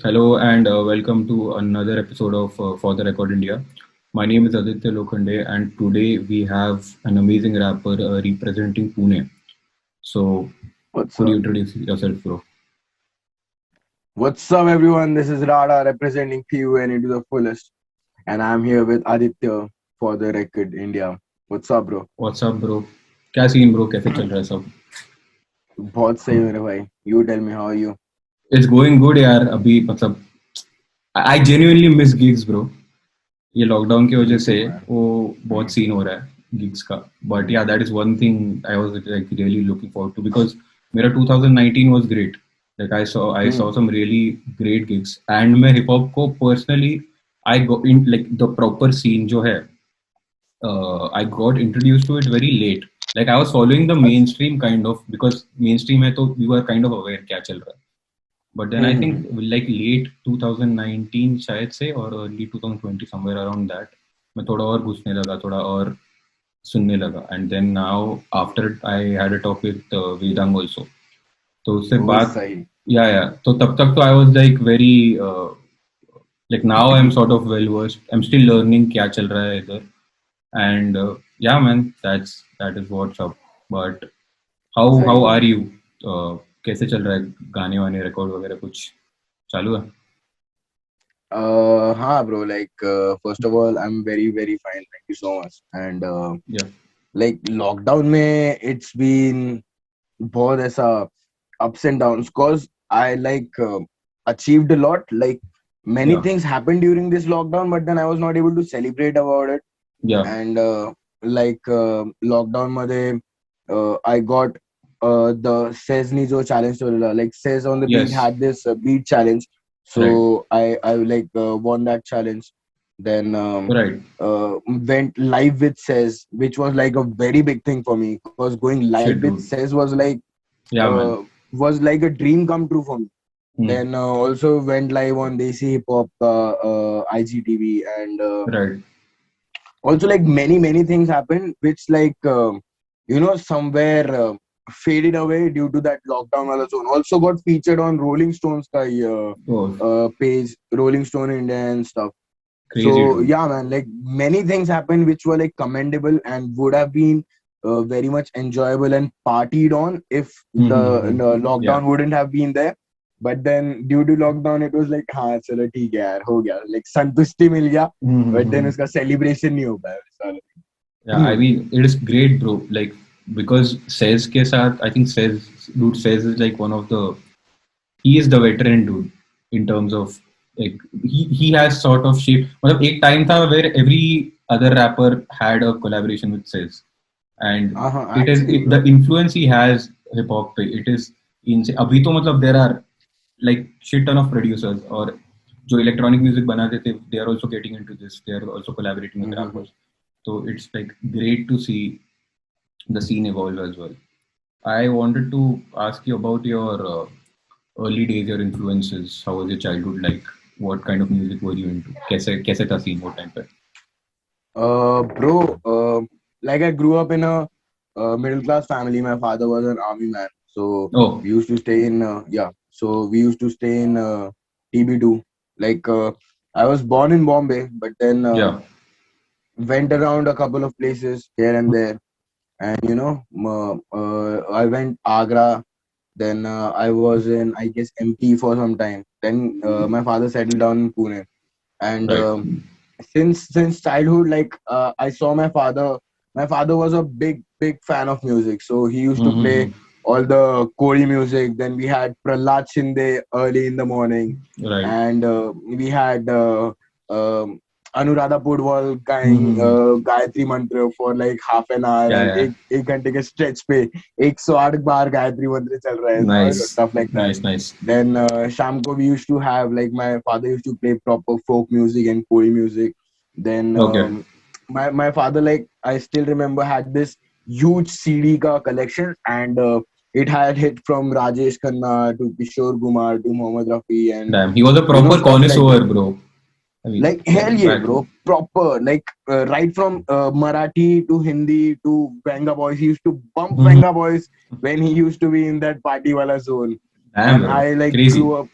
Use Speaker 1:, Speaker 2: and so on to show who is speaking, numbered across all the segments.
Speaker 1: Hello and welcome to another episode of For the Record India. My name is Aditya Lokhande, and today we have an amazing rapper representing Pune. So,
Speaker 2: What's
Speaker 1: could you
Speaker 2: up?
Speaker 1: introduce yourself, bro?
Speaker 2: What's up, everyone? This is Rada representing PUN into the fullest, and I'm here with Aditya for the record India. What's up, bro?
Speaker 1: What's up, bro? क्या scene bro? कैसे चल रहा है सब?
Speaker 2: बहुत सही मेरे भाई. You tell me, how are you?
Speaker 1: It's going good यार. अभी मतलब I genuinely miss gigs, bro. ये लॉकडाउन की वजह
Speaker 2: Me
Speaker 1: से
Speaker 2: too, man.
Speaker 1: वो बहुत सीन हो रहा है gigs का. But yeah, that is one thing I was like really looking forward to because मेरा 2019 was great. Like I saw
Speaker 2: Hmm.
Speaker 1: some really great gigs and मैं hip hop को personally I got in like the proper scene जो है I got introduced to it very late. Like I was following the
Speaker 2: अच्छा.
Speaker 1: mainstream kind of because mainstream है तो we were kind of aware क्या चल रहा है. But then I think
Speaker 2: Hmm.
Speaker 1: like late 2019 शायद से और early 2020 somewhere around that मैं थोड़ा और घुसने लगा थोड़ा और सुनने लगा and then now after I had a talk with Vedang also तो उससे
Speaker 2: Oh,
Speaker 1: बात
Speaker 2: सही.
Speaker 1: या तो तब तक तो I was like very like now I'm sort of well versed I'm still learning क्या चल रहा है इधर and yeah man that is what's up but how
Speaker 2: सही
Speaker 1: are
Speaker 2: भाई.
Speaker 1: you कैसे चल रहा है गाने वाने रिकॉर्ड वगैरह कुछ चालू है
Speaker 2: हाँ, bro. First of all, I'm very, very fine. Thank you so much. And
Speaker 1: yeah
Speaker 2: lockdown में it's been बहुत ऐसा ups and downs cause I achieved a lot. Like many
Speaker 1: yeah
Speaker 2: things happened during this lockdown, but then I was not able to celebrate about it.
Speaker 1: yeah
Speaker 2: And lockdown मध्ये I got the Says Nijo challenge to like Says on the Beat
Speaker 1: yes
Speaker 2: had this beat challenge,
Speaker 1: right
Speaker 2: so I won that challenge. Then
Speaker 1: right
Speaker 2: went live with Says, which was like a very big thing for me because going live
Speaker 1: shit
Speaker 2: with
Speaker 1: dude
Speaker 2: Says
Speaker 1: yeah man
Speaker 2: was like a dream come true for me.
Speaker 1: hmm.
Speaker 2: Then also went live on Desi Hip Hop IGTV, and
Speaker 1: Right
Speaker 2: also like many things happened which somewhere faded away due to that lockdown wala zone. Also got featured on Rolling Stones ka
Speaker 1: oh
Speaker 2: page, Rolling Stone India and stuff. So
Speaker 1: crazy dude
Speaker 2: yeah, man, like many things happened which were like commendable and would have been very much enjoyable and partied on if the
Speaker 1: yeah
Speaker 2: lockdown wouldn't have been there. But then due to lockdown, it was like, हाँ चलो ठीक है यार हो गया, like संतुष्टि मिल गया. But then उसका celebration नहीं हो पाया वैसा.
Speaker 1: yeah I mean it is great bro like because says के साथ I think says is like one of the he is the veteran dude in terms of like he has sort of shaped मतलब एक time था where every other rapper had a collaboration with Says and it is
Speaker 2: Actually,
Speaker 1: the
Speaker 2: bro.
Speaker 1: influence he has hip hop पे it is insane अभी तो मतलब there are like shit ton of producers और जो electronic music बनाते थे they are also getting into this they are also collaborating with
Speaker 2: Mm-hmm.
Speaker 1: rappers so it's like great to see the scene evolve as well I wanted to ask you about your early days your influences how was your childhood like what kind of music were you into कैसे था scene वो time पे
Speaker 2: Bro, like I grew up in a middle class family. My father was an army man, so
Speaker 1: oh
Speaker 2: we used to stay in So we used to stay in TB2. Like I was born in Bombay, but then
Speaker 1: yeah
Speaker 2: went around a couple of places here and there. And I went Agra. Then I was in, I guess, MP for some time. Then my father settled down in Pune. And
Speaker 1: right
Speaker 2: since childhood, I saw my father was a big fan of music, so he used to play
Speaker 1: mm-hmm.
Speaker 2: all the Kori music. Then we had Prahlad Shinde early in the morning,
Speaker 1: right
Speaker 2: and we had Anuradha Pudwal गाएं
Speaker 1: mm-hmm.
Speaker 2: Gayatri मंत्र for like half an hour,
Speaker 1: yeah
Speaker 2: and
Speaker 1: yeah
Speaker 2: एक घंटे के stretch पे 108 बार गायत्री मंत्र चल रहा है,
Speaker 1: nice
Speaker 2: stuff like that.
Speaker 1: nice
Speaker 2: Then Shamko, we used to have, like, my father used to play proper folk music and Koi music. Then
Speaker 1: okay
Speaker 2: my father, like, I still remember, had this huge CD ka collection, and it had hit from Rajesh Khanna to Kishore Kumar to Mohammad Rafi, and
Speaker 1: damn he was a proper
Speaker 2: stuff like
Speaker 1: connoisseur
Speaker 2: that.
Speaker 1: bro I mean
Speaker 2: Like hell yeah,
Speaker 1: back
Speaker 2: bro, proper, like right from Marathi to Hindi to Venga Boys. He used to bump
Speaker 1: Mhm.
Speaker 2: Venga Boys when he used to be in that party wala zone.
Speaker 1: Damn,
Speaker 2: And
Speaker 1: bro.
Speaker 2: I like
Speaker 1: Crazy.
Speaker 2: grew up.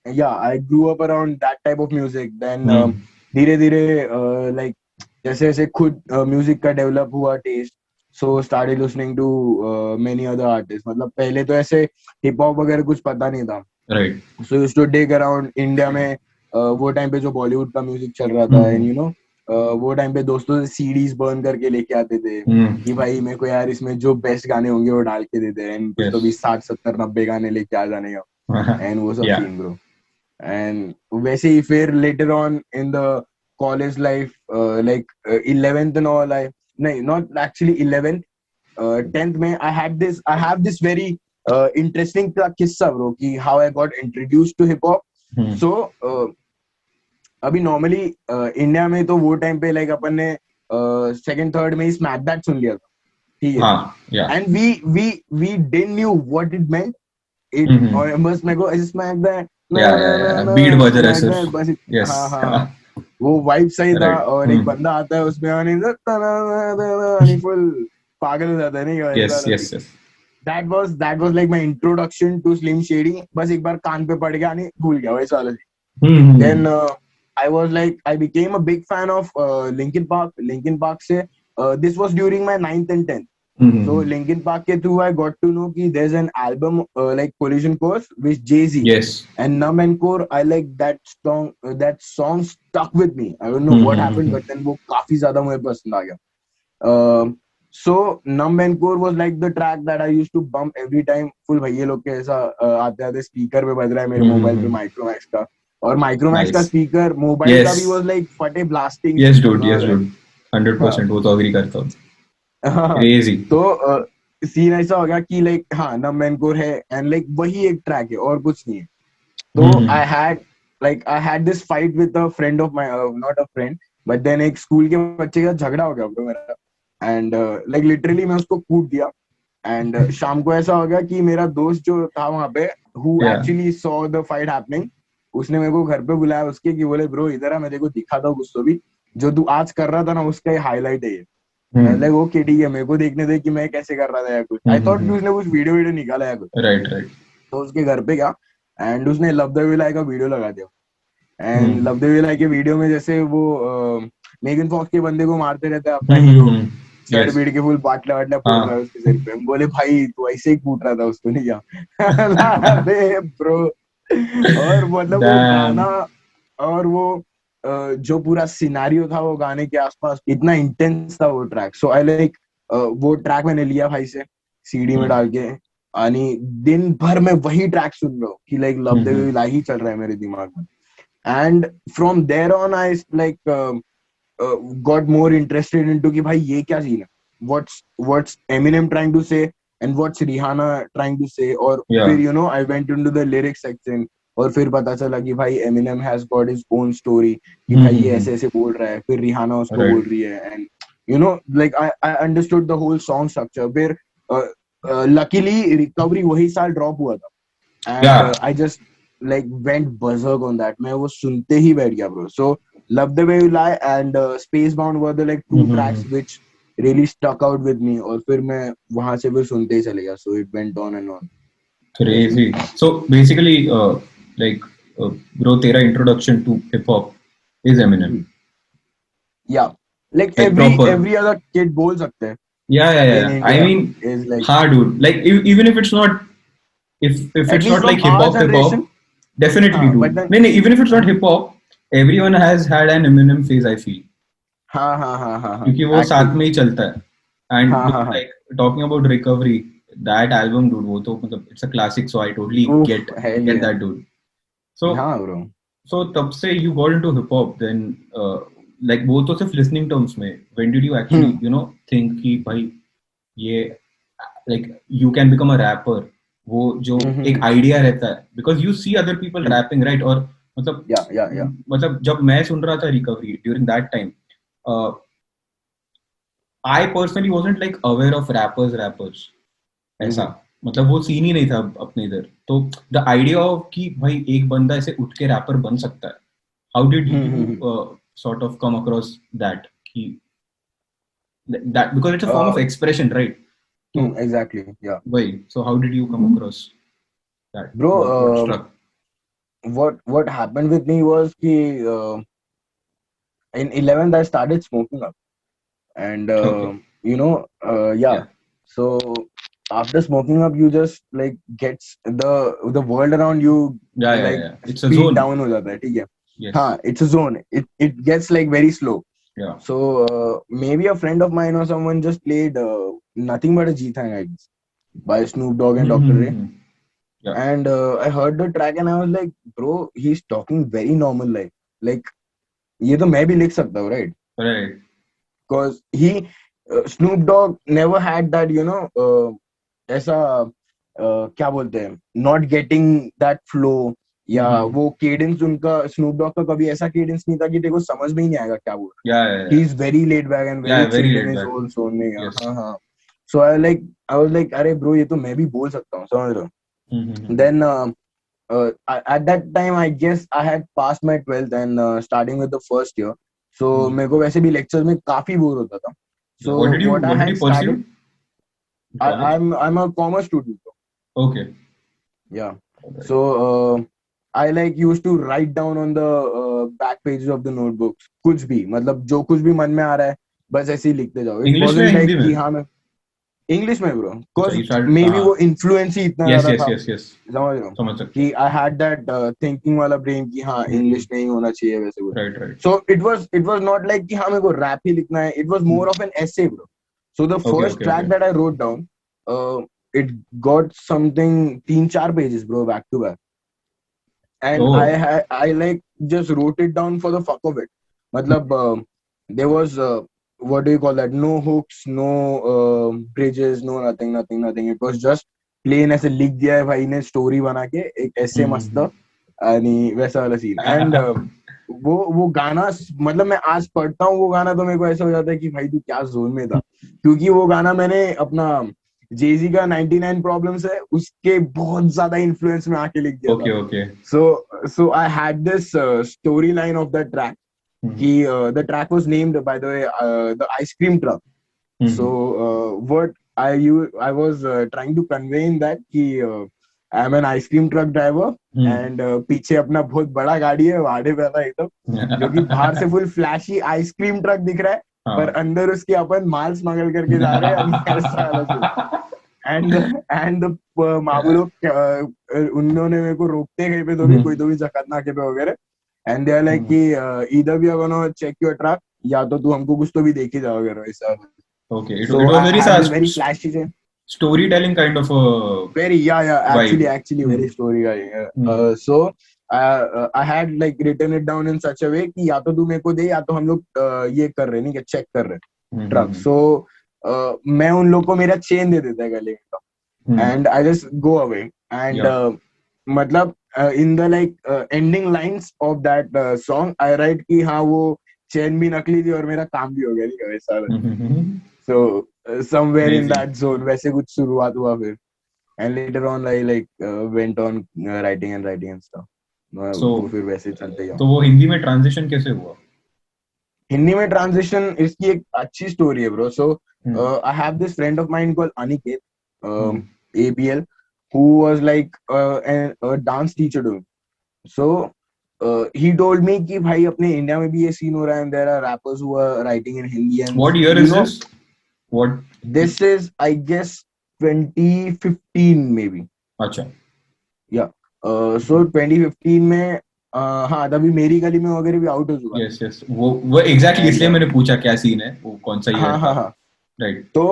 Speaker 2: yeah, I grew up around that type of music. Then
Speaker 1: Hmm.
Speaker 2: धीरे धीरे like जैसे जैसे खुद music का develop हुआ taste, so started listening to many other artist. मतलब पहले तो ऐसे हिप हॉप वगैरह कुछ पता नहीं था.
Speaker 1: Right.
Speaker 2: So used to dig around India में. वो टाइम पे जो बॉलीवुड का म्यूजिक चल रहा था, एंड
Speaker 1: Hmm.
Speaker 2: यू नो वो टाइम पे दोस्तों से सीडीज बर्न करके लेके आते थे
Speaker 1: Hmm.
Speaker 2: कि भाई मेरे को यार इसमें जो बेस्ट गाने होंगे वो डाल के दे दे, एंड कुछ तो भी
Speaker 1: Yes.
Speaker 2: 60 70 90 गाने लेके आ जाने का. एंड वो सब
Speaker 1: Yeah.
Speaker 2: Scene bro. एंड वैसे ही फिर later on in the college life, like 11th and all, I नहीं नॉट एक्चुअली 11th, 10th में I have this very interesting किस्सा ब्रो कि how I got introduced to hip hop.
Speaker 1: Hmm.
Speaker 2: So अभी normally India में तो वो time पे like अपन ने सेकंड थर्ड में ही स्मैक दैट सुन लिया था. ठीक है.
Speaker 1: हाँ. Yeah.
Speaker 2: And we didn't knew what it meant. It
Speaker 1: Hmm.
Speaker 2: और बस मेरे को ऐसे स्मैक दैट ना
Speaker 1: Yeah.
Speaker 2: ना
Speaker 1: Yeah.
Speaker 2: ना
Speaker 1: Yeah. Beat
Speaker 2: ना
Speaker 1: बज रहा है
Speaker 2: स्मैक दैट
Speaker 1: सिर्फ.
Speaker 2: बस. हाँ
Speaker 1: Yes.
Speaker 2: हाँ, वो वाइब सही था.
Speaker 1: Right.
Speaker 2: और एक
Speaker 1: Hmm.
Speaker 2: बंदा आता है उसमें और फुल पागल हो जाता है नहीं वैसा
Speaker 1: Yes.
Speaker 2: वाला
Speaker 1: Yes.
Speaker 2: Scene.
Speaker 1: Yes.
Speaker 2: that was like my introduction to Slim Shady. बस एक बार कान पे पड़ गया, नहीं भूल गया वैसा वाला scene.
Speaker 1: Hmm.
Speaker 2: Then I became a big fan of Linkin Park. Linkin Park से this was during my 9th and 10th. So
Speaker 1: Hmm.
Speaker 2: Linkin Park के through I got to know कि there's an album like Collision Course with Jay-Z
Speaker 1: Yes.
Speaker 2: and Numb and Core. I like that song. That song stuck with me. I don't know what happened,
Speaker 1: Hmm.
Speaker 2: but then वो काफी ज्यादा मुझे पसंद आ गया. So Numb and Core was like the track that I used to bump every time. Full भैया लोग के ऐसा आते आते स्पीकर पे बज रहा है मेरे मोबाइल पे
Speaker 1: Hmm.
Speaker 2: माइक्रोमैक्स का. और माइक्रोमैक्स का
Speaker 1: Nice.
Speaker 2: स्पीकर मोबाइल का भी
Speaker 1: Yes.
Speaker 2: was like फटे blasting
Speaker 1: Yes,
Speaker 2: speaker
Speaker 1: dude.
Speaker 2: and
Speaker 1: Yes,
Speaker 2: all that.
Speaker 1: dude. 100% वो तो agree करता हूँ.
Speaker 2: हाँ.
Speaker 1: Crazy.
Speaker 2: तो सीन ऐसा हो गया कि लाइक हाँ नम एनकोर है एंड लाइक वही एक ट्रैक है और कुछ नहीं है. तो
Speaker 1: Hmm.
Speaker 2: I had this fight with a friend of my, not a friend but then एक स्कूल के बच्चे का झगड़ा हो गया ब्रो मेरा. एंड लाइक लिटरली मैं उसको कूट दिया. एंड शाम को ऐसा हो गया कि मेरा दोस्त जो था वहां पे, who
Speaker 1: Yeah.
Speaker 2: Actually saw the fight happening, उसने मेरे को घर पे बुलाया उसके कि बोले ब्रो इधर आ, मैं तेरे को दिखाता हूँ कुछ तो भी जो तू आज कर रहा था ना उसका ये हाईलाइट है ये.
Speaker 1: Hmm.
Speaker 2: लाइक ओके ठीक है, मेरे को देखने दे कि मैं कैसे कर रहा था या कुछ. आई थॉट कि
Speaker 1: Hmm.
Speaker 2: उसने कुछ वीडियो वीडियो निकाला या कुछ.
Speaker 1: Right. Right.
Speaker 2: तो उसके घर पे गया एंड उसने लव द वे लाई का वीडियो लगा दिया. And
Speaker 1: Hmm.
Speaker 2: Love the way lie के वीडियो में जैसे वो मेगन फॉक्स के बंदे को मारते रहते हैं अपना हीरो,
Speaker 1: Hmm.
Speaker 2: Shirt
Speaker 1: Yes.
Speaker 2: बीड़ के फुल बाटला वाटला फोड़ रहा है
Speaker 1: हाँ.
Speaker 2: उसके सिर पे. हम बोले भाई तू ऐसे ही कूट रहा था उसको नहीं क्या. अरे ब्रो. और मतलब वो गाना
Speaker 1: Damn.
Speaker 2: और वो जो पूरा सिनारियो था वो गाने के आसपास इतना इंटेंस था वो ट्रैक. सो आई लाइक वो ट्रैक मैंने लिया भाई से सीडी में
Speaker 1: Hmm.
Speaker 2: डाल के. यानी दिन भर मैं वही ट्रैक सुन रहा हूँ कि like love the
Speaker 1: Hmm.
Speaker 2: Way lie ही चल रहा है मेरे दिमाग में. And from there on I like got more interested into कि भाई ये क्या सीन है, what's Eminem trying to say and what's Rihanna trying to say. और
Speaker 1: Yeah.
Speaker 2: फिर you know I went into the lyrics section और फिर पता चला कि भाई Eminem has got his own story कि भाई ये
Speaker 1: Hmm.
Speaker 2: ऐसे ऐसे बोल रहा है, फिर Rihanna उसको
Speaker 1: Right.
Speaker 2: बोल रही है. and you know like I understood the whole song structure. फिर luckily रिकवरी वही साल ड्रॉप हुआ था and
Speaker 1: Yeah.
Speaker 2: I just like went berserk on that. मैं वो सुनते ही बैठ गया bro. So Love the Way You Lie and Spacebound were the like two
Speaker 1: Hmm.
Speaker 2: tracks which really stuck out with me. और फिर मैं वहां से फिर सुनते ही चले गया. So it went on and on. वैसे.
Speaker 1: Crazy. So basically, like, bro, तेरा introduction to hip hop is Eminem.
Speaker 2: Yeah, like
Speaker 1: Like proper.
Speaker 2: every other kid बोल सकते हैं
Speaker 1: Yeah, yeah,
Speaker 2: in
Speaker 1: yeah. I
Speaker 2: India
Speaker 1: mean,
Speaker 2: is like
Speaker 1: हाँ, dude. Like, even if it's not, if
Speaker 2: at
Speaker 1: it's
Speaker 2: least
Speaker 1: not like
Speaker 2: from our
Speaker 1: hip hop,
Speaker 2: generation.
Speaker 1: definitely,
Speaker 2: हाँ but
Speaker 1: dude.
Speaker 2: then
Speaker 1: No, no, even if it's not hip hop, everyone has had an Eminem phase, I feel.
Speaker 2: हाँ
Speaker 1: क्योंकि वो साथ
Speaker 2: actually.
Speaker 1: में ही चलता है. And
Speaker 2: हाँ हाँ
Speaker 1: dude,
Speaker 2: हाँ.
Speaker 1: like talking about Recovery, that album, dude, वो तो मतलब it's a classic, so I totally
Speaker 2: Oof,
Speaker 1: get
Speaker 2: hell
Speaker 1: get
Speaker 2: yeah.
Speaker 1: that, dude. So
Speaker 2: हाँ bro.
Speaker 1: तब से you got into hip hop, then like वो तो सिर्फ listening terms में. When did you actually
Speaker 2: Hmm.
Speaker 1: think कि भाई ये like you can become a rapper? वो जो एक
Speaker 2: Hmm.
Speaker 1: आइडिया रहता है because you see other people rapping, right? और
Speaker 2: Yeah.
Speaker 1: मतलब जब मैं सुन रहा था recovery during that time, uh, I personally wasn't like aware of rappers ऐसा.
Speaker 2: Hmm.
Speaker 1: मतलब वो सीन ही नहीं था अपने इधर. तो द आइडिया ऑफ कि भाई एक बंदा ऐसे उठ के रैपर बन सकता है, how did
Speaker 2: Hmm.
Speaker 1: You sort of come across that कि that because it's a form of
Speaker 2: Uh,
Speaker 1: expression, right? तो
Speaker 2: exactly. Yeah.
Speaker 1: वही, so how did you come across that?
Speaker 2: Bro,
Speaker 1: What struck?
Speaker 2: what happened with me was कि in 11th I started smoking up, and
Speaker 1: Okay.
Speaker 2: yeah.
Speaker 1: Yeah.
Speaker 2: So after smoking up, you just like gets the world around you
Speaker 1: Yeah, yeah,
Speaker 2: like
Speaker 1: yeah. It's a
Speaker 2: speed
Speaker 1: zone.
Speaker 2: down हो जाता है, ठीक है.
Speaker 1: Yes.
Speaker 2: हाँ, it's a zone. It gets like very slow.
Speaker 1: Yeah.
Speaker 2: So maybe a friend of mine or someone just played Nothing But a G Thang, I guess, by Snoop Dogg and Dr. Dre.
Speaker 1: Mm-hmm. Yeah.
Speaker 2: And I heard the track and I was like, bro, he's talking very normal like ये तो मैं भी लिख सकता हूँ, right?
Speaker 1: Right.
Speaker 2: Because Snoop Dogg never had that, ऐसा क्या बोलते हैं, not getting that flow, या
Speaker 1: Mm-hmm.
Speaker 2: वो cadence उनका Snoop Dogg का कभी ऐसा cadence नहीं था कि देखो समझ में ही नहीं आएगा क्या बोल रहा
Speaker 1: Yeah, yeah,
Speaker 2: है.
Speaker 1: yeah.
Speaker 2: He is very laid back and very
Speaker 1: Yeah, very
Speaker 2: chill in
Speaker 1: laid
Speaker 2: his
Speaker 1: back.
Speaker 2: own zone में.
Speaker 1: Yes.
Speaker 2: हाँ हाँ. So I was like अरे bro ये तो मैं भी बोल सकता हूँ, समझ रहे हो.
Speaker 1: Mm-hmm.
Speaker 2: Then at that time I guess I had passed my 12th and starting with the first year. So मेरे को वैसे भी lectures में काफी बोर होता था.
Speaker 1: Yeah.
Speaker 2: So what I
Speaker 1: What did
Speaker 2: had
Speaker 1: you
Speaker 2: started,
Speaker 1: pursue in college?
Speaker 2: I'm a commerce student.
Speaker 1: Okay.
Speaker 2: Yeah.
Speaker 1: Alright.
Speaker 2: So I like used to write down on the back pages of the notebooks कुछ भी, मतलब जो कुछ भी मन में आ रहा है बस ऐसे ही लिखते जाओ. It
Speaker 1: इंग्लिश में या
Speaker 2: wasn't
Speaker 1: हिंदी
Speaker 2: like
Speaker 1: में?
Speaker 2: कि हाँ मैं इंग्लिश में ब्रो,
Speaker 1: अच्छा,
Speaker 2: because
Speaker 1: you started
Speaker 2: may be
Speaker 1: हाँ.
Speaker 2: वो इन्फ्लुएंस ही इतना
Speaker 1: Yes,
Speaker 2: ज्यादा
Speaker 1: yes,
Speaker 2: था,
Speaker 1: yes, yes.
Speaker 2: समझ रहे हो,
Speaker 1: समझ सकता
Speaker 2: कि आई हैड दैट थिंकिंग वाला ब्रेन कि हाँ
Speaker 1: हूँ.
Speaker 2: इंग्लिश नहीं होना चाहिए वैसे कुछ.
Speaker 1: Right, right.
Speaker 2: So it was not like कि हाँ मेरे को रैप ही लिखना है. It was more of an essay bro. So the
Speaker 1: Okay,
Speaker 2: first
Speaker 1: okay,
Speaker 2: track
Speaker 1: okay.
Speaker 2: That I wrote down, it got something 3-4 pages bro back to back. And
Speaker 1: Oh.
Speaker 2: I like just wrote it down for the fuck of it. Matlab, there was what do you call that? No hooks, no bridges, no nothing. It was just plain ऐसे लिख दिया है भाई ने story बना के एक ऐसे मस्त
Speaker 1: Mm-hmm.
Speaker 2: आणि वैसा वाला सीन. एंड वो गाना, मतलब मैं आज पढ़ता हूँ वो गाना तो मेरे को ऐसा हो जाता है कि भाई तू क्या जोन में था, क्योंकि वो गाना मैंने अपना जेजी का 99 प्रॉब्लम्स है उसके बहुत ज्यादा इन्फ्लुएंस में आके लिख दिया था.
Speaker 1: Okay, okay.
Speaker 2: So I had this storyline of the track.
Speaker 1: Mm-hmm.
Speaker 2: The track was named, by the way, the ice cream truck. So
Speaker 1: Mm-hmm.
Speaker 2: what I was trying to convey in that कि I am an ice cream truck driver and पीछे अपना बहुत बड़ा गाड़ी है वाड़े पे था एकदम, जो कि बाहर से फुल फ्लैशी आइसक्रीम ट्रक दिख रहा है पर
Speaker 1: हाँ.
Speaker 2: अंदर उसके अपन माल स्मगल करके जा रहे हैं. ऐसा वाला सीन. एंड मामू लोग उन्होंने मेरे को रोकते कहीं पे तो भी कोई तो भी जकत नाके पे वगैरह. एंड दे आर लाइक कि इधर भी अगर चेक योर ट्रक, या तो तू हमको कुछ तो भी देखे जाओगे वैसा.
Speaker 1: Okay. It
Speaker 2: so
Speaker 1: was
Speaker 2: I
Speaker 1: very
Speaker 2: had this very flashy thing.
Speaker 1: storytelling kind of a
Speaker 2: Very, yeah,
Speaker 1: vibe.
Speaker 2: actually very story guy. So I had like written it down in such a way कि या तो तू मेरे को दे या तो हम लोग ये कर रहे नहीं, चेक कर रहे ट्रक. सो मैं उन लोग को मेरा चेन दे देता है गले का, and I just go away. And
Speaker 1: Yeah.
Speaker 2: मतलब in the like ending lines of that song I write कि हाँ वो चेन भी नकली थी और मेरा काम भी हो गया, नहीं वैसा.
Speaker 1: Mm-hmm.
Speaker 2: So somewhere in
Speaker 1: Crazy.
Speaker 2: that zone वैसे कुछ शुरुआत हुआ फिर. And later on I like went on writing and stuff.
Speaker 1: So
Speaker 2: वो फिर वैसे चलते गया.
Speaker 1: तो वो हिंदी में ट्रांजिशन कैसे हुआ?
Speaker 2: हिंदी में ट्रांजिशन इसकी एक अच्छी स्टोरी है bro. So I have this friend of mine called Aniket, ABL, who was like a dance teacher to me. So he told me कि भाई अपने इंडिया में भी ये सीन हो रहा है and there are rappers who are writing in Hindi. And
Speaker 1: What year
Speaker 2: you
Speaker 1: is
Speaker 2: know,
Speaker 1: this? What?
Speaker 2: this is I guess 2015 maybe.
Speaker 1: अच्छा.
Speaker 2: या सो 2015 में हाँ तभी मेरी गली में वगैरह भी आउट हो चुका.
Speaker 1: Yes, yes. वो exactly इसलिए मैंने पूछा क्या सीन है, वो कौन सा ईयर था?
Speaker 2: हाँ.
Speaker 1: Right.
Speaker 2: तो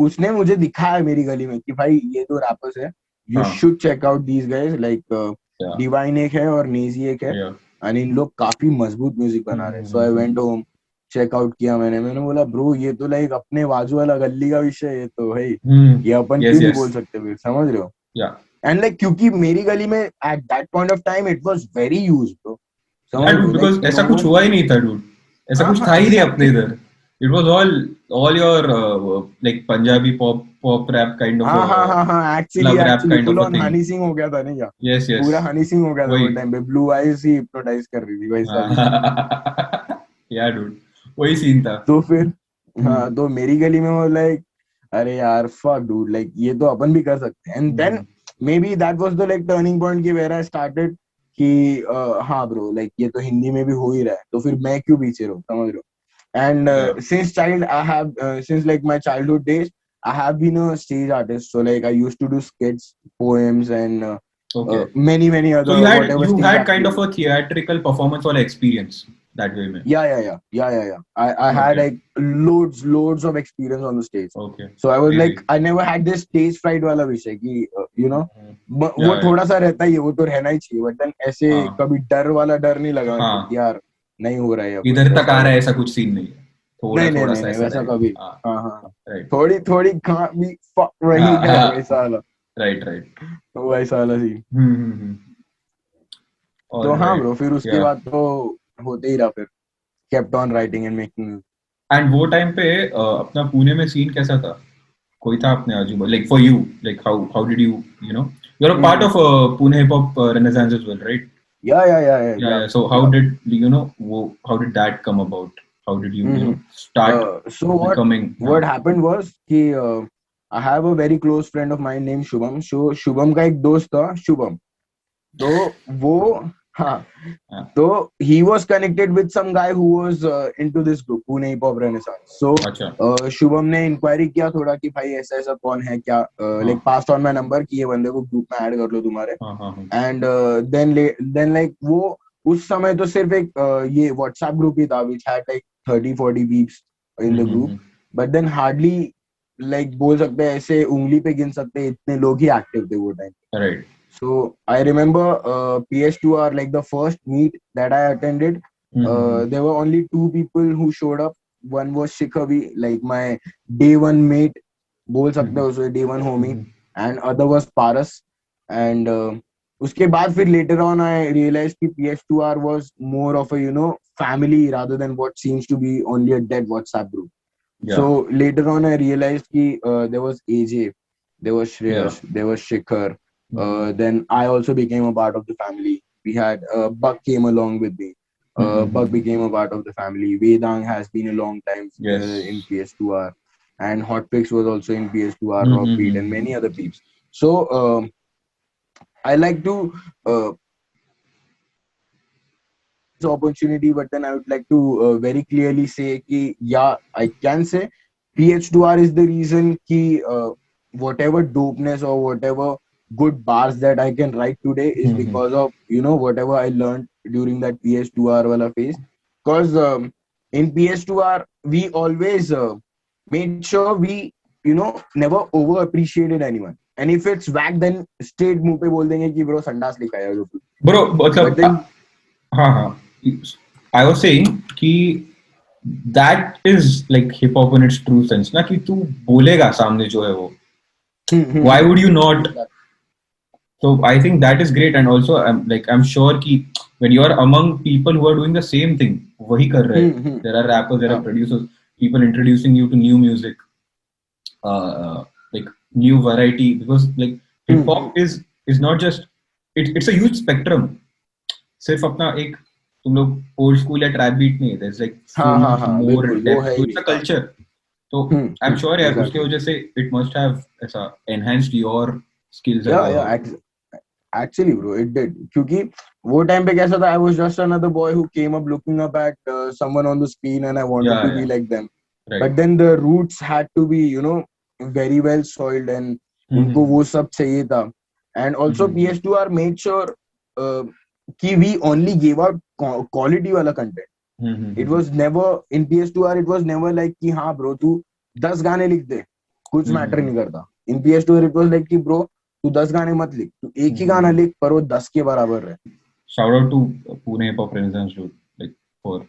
Speaker 2: उसने मुझे दिखाया मेरी गली में कि भाई ये दो रैपर्स है, यू
Speaker 1: हाँ.
Speaker 2: Should check out these guys. Like
Speaker 1: Yeah.
Speaker 2: Divine एक है और नेजी एक है,
Speaker 1: Yeah.
Speaker 2: और इन लोग काफी मजबूत म्यूजिक बना रहे हैं. So I went home, check out किया मैंने बोला ब्रो ये तो लाइक अपने बाजू वाला गली का विषय है, तो भाई ये अपन
Speaker 1: Yes,
Speaker 2: क्यों नहीं
Speaker 1: yes.
Speaker 2: बोल सकते फिर, समझ रहे हो.
Speaker 1: Yeah.
Speaker 2: एंड लाइक क्योंकि मेरी गली में at that point of time it was very used bro, समझ
Speaker 1: Yeah,
Speaker 2: रहे हो.
Speaker 1: dude,
Speaker 2: लाइक
Speaker 1: because ऐसा
Speaker 2: नो
Speaker 1: कुछ
Speaker 2: वन.
Speaker 1: हुआ ही नहीं था, dude. ऐसा कुछ था ही नहीं अपने इधर. It was all your like Punjabi pop rap kind of
Speaker 2: हाँ
Speaker 1: club rap
Speaker 2: actually
Speaker 1: kind
Speaker 2: full
Speaker 1: of a
Speaker 2: on
Speaker 1: thing.
Speaker 2: Honey Singh हो गया था नहीं क्या.
Speaker 1: Yes, yes.
Speaker 2: पूरा हनी सिंह हो गया था वो
Speaker 1: वही.
Speaker 2: टाइम पे. ब्लू आइज ही हिप्नोटाइज कर रही थी वैसा भी.
Speaker 1: Yeah, dude. वही सीन था.
Speaker 2: तो फिर हाँ तो मेरी गली में वो लाइक अरे यार फक डूड, लाइक ये तो अपन भी कर सकते हैं. And then maybe that was the like turning point की वेयर आई स्टार्टेड कि हाँ ब्रो लाइक ये तो हिंदी में भी हो ही रहा है, तो फिर मैं क्यों पीछे रहूं, समझ रहे हो? And
Speaker 1: Yeah.
Speaker 2: since like my childhood days, I have been a stage artist. So like I used to do skits, poems, and
Speaker 1: Okay.
Speaker 2: many
Speaker 1: So
Speaker 2: other whatever
Speaker 1: you
Speaker 2: stage
Speaker 1: had kind of
Speaker 2: activities.
Speaker 1: a theatrical performance or experience that way, man.
Speaker 2: Yeah. I had
Speaker 1: Okay.
Speaker 2: like loads of experience on the stage.
Speaker 1: Okay.
Speaker 2: So I was like,
Speaker 1: Crazy.
Speaker 2: I never had this stage fright वाला विषय कि
Speaker 1: Mhm.
Speaker 2: वो
Speaker 1: Yeah, yeah.
Speaker 2: थोड़ा सा रहता ही है, वो तो रहना ही चाहिए, बट देन ऐसे
Speaker 1: हाँ
Speaker 2: कभी डर वाला डर नहीं लगा मेरे को कि
Speaker 1: हाँ,
Speaker 2: यार नहीं हो रहा है या कुछ
Speaker 1: इधर तक
Speaker 2: वैसा
Speaker 1: आ
Speaker 2: वाला
Speaker 1: रहा है
Speaker 2: कुछ
Speaker 1: ऐसा
Speaker 2: नहीं।
Speaker 1: कुछ सीन नहीं है, थोड़ा
Speaker 2: नहीं नहीं
Speaker 1: थोड़ा
Speaker 2: नहीं
Speaker 1: सा
Speaker 2: नहीं
Speaker 1: ऐसा
Speaker 2: वैसा
Speaker 1: रहेगा।
Speaker 2: कभी।
Speaker 1: हाँ
Speaker 2: हाँ,
Speaker 1: राइट।
Speaker 2: थोड़ी थोड़ी can't be fuck रही
Speaker 1: हाँ
Speaker 2: है
Speaker 1: हाँ
Speaker 2: वैसा वाला,
Speaker 1: राइट राइट।
Speaker 2: वैसा वाला सीन।
Speaker 1: हम्म।
Speaker 2: तो हाँ
Speaker 1: ऑलराइट।
Speaker 2: ब्रो, फिर उसके
Speaker 1: या
Speaker 2: बाद तो होते ही रहा फिर, kept on writing and making।
Speaker 1: And वो टाइम पे अपना पुणे में सीन कैसा था? कोई था अपने आजू बाजू, like for you, like how did you you know you are a part
Speaker 2: hmm.
Speaker 1: Of Pune hip hop renaissance as well, right?
Speaker 2: या
Speaker 1: Yeah, so how did how did that come about? How did you start
Speaker 2: so
Speaker 1: becoming?
Speaker 2: what happened was कि I have a very close friend of mine named Shubham. So Shubham का एक दोस्त था शुभम, तो वो, हाँ,
Speaker 1: हाँ,
Speaker 2: तो he was connected with some guy who was into this group Pune Hip Hop Renaissance. So
Speaker 1: अच्छा,
Speaker 2: शुभम ने इंक्वायरी किया थोड़ा कि भाई ऐसा ऐसा कौन है क्या,
Speaker 1: हाँ,
Speaker 2: like pass on my number कि ये बंदे को ग्रुप में ऐड कर लो तुम्हारे।
Speaker 1: हाँ, हाँ, हाँ,
Speaker 2: एंड देन लाइक वो उस समय तो सिर्फ एक ये व्हाट्सएप ग्रुप ही था which had like 30-40 peeps in the group, but then hardly like बोल सकते हैं ऐसे उंगली पे गिन सकते हैं इतने लोग ही एक्टिव थे वो time.
Speaker 1: right.
Speaker 2: So I remember PS2R like the first meet that I attended.
Speaker 1: Mm-hmm.
Speaker 2: There were only two people who showed up. One was Shikhavi, like my day one mate, बोल सकते
Speaker 1: Mm-hmm.
Speaker 2: हो उसे day one homie,
Speaker 1: Mm-hmm.
Speaker 2: and other was Paras. And उसके बाद फिर later on I realized कि PS2R was more of a family rather than what seems to be only a dead WhatsApp group. So
Speaker 1: Yeah,
Speaker 2: later on, I realized कि there was AJ, there was
Speaker 1: yeah.
Speaker 2: Shreyash, there was Shikhar.
Speaker 1: Mm-hmm.
Speaker 2: Then I also became a part of the family. We had Buck came along with me. Buck
Speaker 1: Mm-hmm.
Speaker 2: became a part of the family. Vedang has been a long time
Speaker 1: Yes.
Speaker 2: in PS2R, and Hotfix was also in PS2R, Rockbeat, and
Speaker 1: Mm-hmm.
Speaker 2: many other peeps. So I like to this opportunity, but then I would like to very clearly say कि yeah, I can say PH2R is the reason कि whatever dopeness or whatever good bars that I can write today is
Speaker 1: Mm-hmm.
Speaker 2: because of whatever I learned during that PS2R wala phase. Because in PS2R we always made sure we never over appreciated anyone. And if it's whack, then straight मुंह पे बोल देंगे कि bro संडास लिखा है जो कुछ।
Speaker 1: Bro,
Speaker 2: But
Speaker 1: मतलब
Speaker 2: then
Speaker 1: हाँ हाँ, I was saying कि that is like hip hop in its true sense ना, कि तू बोलेगा सामने जो है वो, why would you not? So I think that is great, and also I'm sure कि when you are among people who are doing the same thing, वही कर रहे हैं. There are rappers, there are
Speaker 2: हाँ
Speaker 1: producers, people introducing you to new music, like new variety, because like hip hop is not just it's a huge spectrum. सिर्फ अपना एक तुम लोग ओल्ड स्कूल या ट्रैप बीट नहीं है, there's like so
Speaker 2: हाँ
Speaker 1: much more
Speaker 2: बिल्कुल वो
Speaker 1: depth
Speaker 2: है
Speaker 1: to
Speaker 2: ही
Speaker 1: it's a
Speaker 2: हाँ।
Speaker 1: culture. तो आई एम श्योर यार उसके
Speaker 2: एग्जैक्टली।
Speaker 1: वजह से it must have ऐसा enhanced your skills as a
Speaker 2: या एक्चुअली ब्रो इट डिड, क्योंकि वो टाइम पे कैसा था, I was just another boy who came up looking up at someone on the screen and I wanted to be
Speaker 1: yeah
Speaker 2: like them,
Speaker 1: right.
Speaker 2: But then the roots had to be very well soiled and उनको
Speaker 1: Mm-hmm.
Speaker 2: वो सब चाहिए था। And also
Speaker 1: Mm-hmm.
Speaker 2: PS2R made sure कि we only give out quality वाला content. It
Speaker 1: Mm-hmm.
Speaker 2: Was never in PS2R, it was never like कि हाँ bro तू 10 गाने लिख दे, कुछ मैटर
Speaker 1: Mm-hmm.
Speaker 2: नहीं करता। इन PS2R इट वाज लाइक कि ब्रो तू 10 गाने मत लिख, तू एक ही गाना
Speaker 1: Mm-hmm.
Speaker 2: लिख पर वो 10 के बराबर है।
Speaker 1: Shout out to Pune Hip Hop Renaissance dude, like for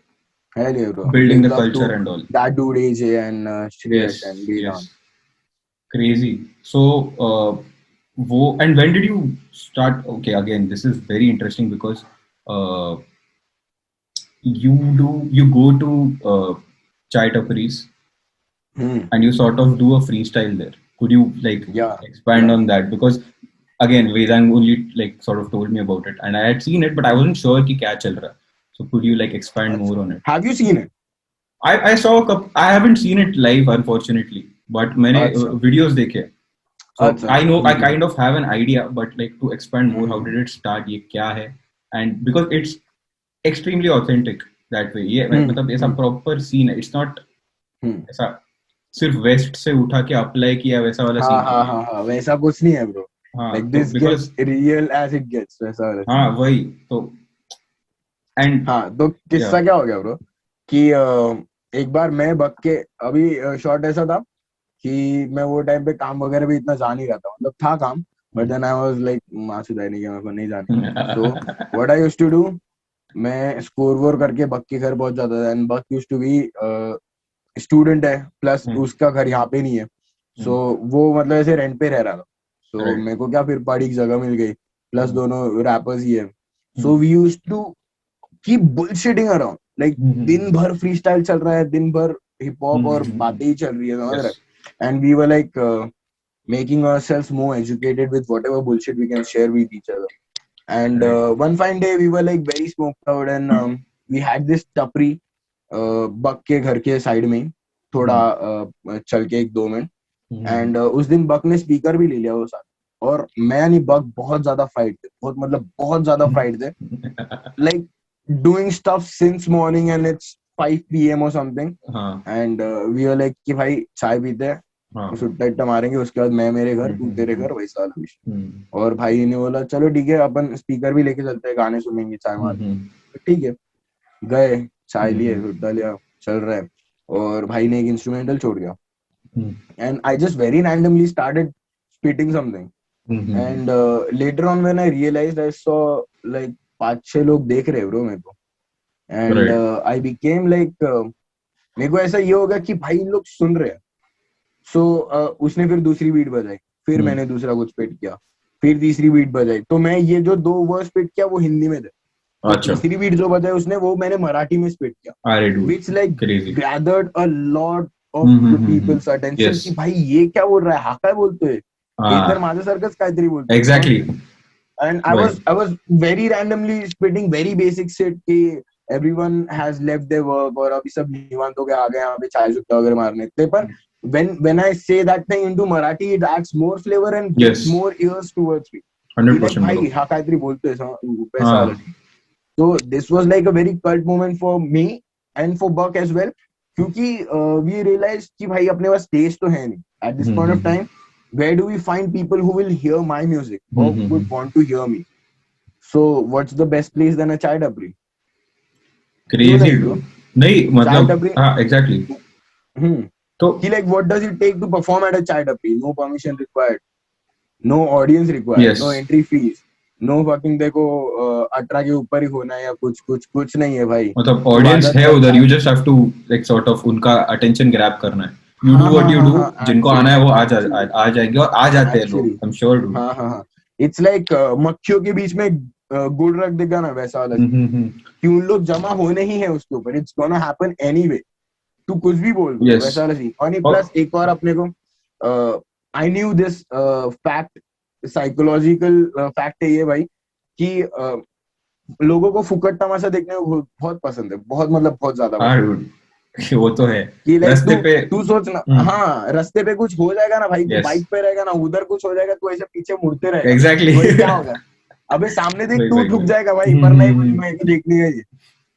Speaker 2: Hell yeah, bro.
Speaker 1: building
Speaker 2: Big
Speaker 1: the
Speaker 2: love
Speaker 1: culture
Speaker 2: to
Speaker 1: and all.
Speaker 2: that dude AJ and Shreyash
Speaker 1: Yes,
Speaker 2: and Vedant.
Speaker 1: yes, crazy. So and when did you start? Okay, again, this is very interesting because uh, you go to chai tapris and you sort of do a freestyle there. Could you like
Speaker 2: Yeah,
Speaker 1: expand
Speaker 2: yeah.
Speaker 1: on that? Because again, Vedang only like sort of told me about it, and I had seen it, but I wasn't sure कि क्या चल रहा. So could you like expand more on it?
Speaker 2: Have you seen it?
Speaker 1: I saw a couple. I haven't seen it live, unfortunately, but मैंने
Speaker 2: अच्छा,
Speaker 1: videos देखे. So
Speaker 2: अच्छा,
Speaker 1: I
Speaker 2: अच्छा.
Speaker 1: know I kind of have an idea, but like to expand more, how
Speaker 2: hmm.
Speaker 1: did it start? ये क्या है? and because it's extremely authentic that way. ये मतलब ऐसा proper scene है. It's not ऐसा सिर्फ वेस्ट से उठा के अप्लाई किया वैसा वाला
Speaker 2: हाँ
Speaker 1: सीन
Speaker 2: हाँ हाँ हाँ वैसा कुछ नहीं है ब्रो.
Speaker 1: हाँ
Speaker 2: लाइक
Speaker 1: तो
Speaker 2: this
Speaker 1: because
Speaker 2: gets real as it gets वैसा वाला
Speaker 1: हाँ
Speaker 2: scene.
Speaker 1: वही तो एंड
Speaker 2: हाँ तो किस्सा क्या हो गया ब्रो कि एक बार मैं बक के अभी शॉर्ट ऐसा था कि मैं वो टाइम पे काम वगैरह भी इतना जा नहीं रहा था, मतलब था काम, but then I was like माँ सुधारने के मेरे को नहीं जाने. So what I used to do, मैं स्कोर वोर करके बक के घर पहुंच जाता था. एंड बक यूज्ड टू बी स्टूडेंट है, प्लस उसका घर यहाँ पे नहीं है. सो वो मतलब ऐसे रेंट पे रह रहा था. सो मेरे को क्या फिर पहाड़ी की जगह मिल गई, प्लस दोनों रैपर्स ही है. So we used to keep bullshitting around, like दिन भर फ्री स्टाइल चल रहा है, दिन भर हिप हॉप और बातें ही चल रही है, समझ रहे. And we were like making ourselves more educated with whatever bullshit we can share with each other. And one fine day we were like very smoked out, and we had this tapri बक के घर के side में थोड़ा चल के 1-2 minute. And उस दिन बक ने स्पीकर भी ले लिया वो साथ. और मैं नहीं बक बहुत ज्यादा फाइट थे, बहुत मतलब बहुत ज्यादा फाइट थे, like doing stuff since morning and it's 5 PM or something. And we were like कि भाई चाय पीते हैं, सुट्टा इट्टा मारेंगे, उसके बाद मैं मेरे घर तू तेरे घर, वैसा वाला विषय. और भाई ने बोला चलो ठीक है अपन स्पीकर भी लेके चलते हैं, गाने सुनेंगे चाय मार. ठीक है, गए, चाय लिए, सुट्टा लिया, चल रहा है. और भाई ने एक इंस्ट्रूमेंटल छोड़ दिया. And I just very randomly started spitting something. And later on when I realised, I saw like 5-6 लोग देख रहे ब्रो मेरे को. एंड आई बिकेम लाइक, मेरे को ऐसा ये होगा कि भाई लोग सुन रहे हैं. सो उसने फिर दूसरी बीट बजाई, फिर मैंने दूसरा कुछ स्पिट किया, फिर तीसरी बीट बजाई. तो मैं ये जो 2 वर्ड स्पिट किया वो हिंदी में थे. तो तीसरी बीट जो बजाई उसने वो मैंने मराठी में स्पिट किया, which like gathered a lot of the people's attention कि भाई ये क्या बोल रहा है, हा काय बोलतोय, इधर माझ्यासारखंच काहीतरी बोलतोय. Exactly. And I was very randomly spitting very basic shit कि everyone has left their work और अभी सब निवांत हो गए आ गए यहाँ पे चाय सुट्टा वगैरह मारने. पर when I say that thing into Marathi, it adds more flavor and gets more ears towards me. 100%. भाई हाँ काहीतरी बोलतोय पैसा वाला. So this was like a very cult moment for me and for Buck as well, क्योंकि we realized कि भाई अपने पास taste तो है नहीं at this point of time. Where do we find people who will hear my music or would want to hear me? So what's the best place than a chai tapri?
Speaker 1: Crazy, bro. नहीं मतलब हाँ exactly.
Speaker 2: तो कि like what does it take to perform at a chai tapri? No permission required, no audience required, no entry fees, no fucking देखो 18 के ऊपर ही होना है या कुछ नहीं है भाई.
Speaker 1: मतलब audience है उधर, you just have to like sort of उनका attention grab करना है. You do what you do, जिनको आना है वो आ जाएंगे और आ जाते हैं लोग. I'm sure dude.
Speaker 2: हाँ. It's like मक्खियों के बीच में गुड़ रख देगा ना वैसा वाला. कि उन लोग जमा होने ही है उसके ऊपर. It's gonna happen anyway. तू कुछ भी बोल वैसा वाला सीन. और प्लस एक और अपने को I knew this fact, psychological fact है ये भाई कि लोगों को फुकट तमाशा देखने को बहुत पसंद है, बहुत मतलब बहुत ज्यादा.
Speaker 1: वो तो है
Speaker 2: कि रास्ते पे तू सोच ना, हाँ रास्ते पे कुछ हो जाएगा ना भाई, तू बाइक पे रहेगा ना, उधर कुछ हो जाएगा, तू ऐसे पीछे मुड़ते रहेगा.
Speaker 1: एग्जैक्टली.
Speaker 2: क्या होगा, अबे सामने देख, तू ठुक जाएगा भाई, पर नहीं मैं देखनी है ये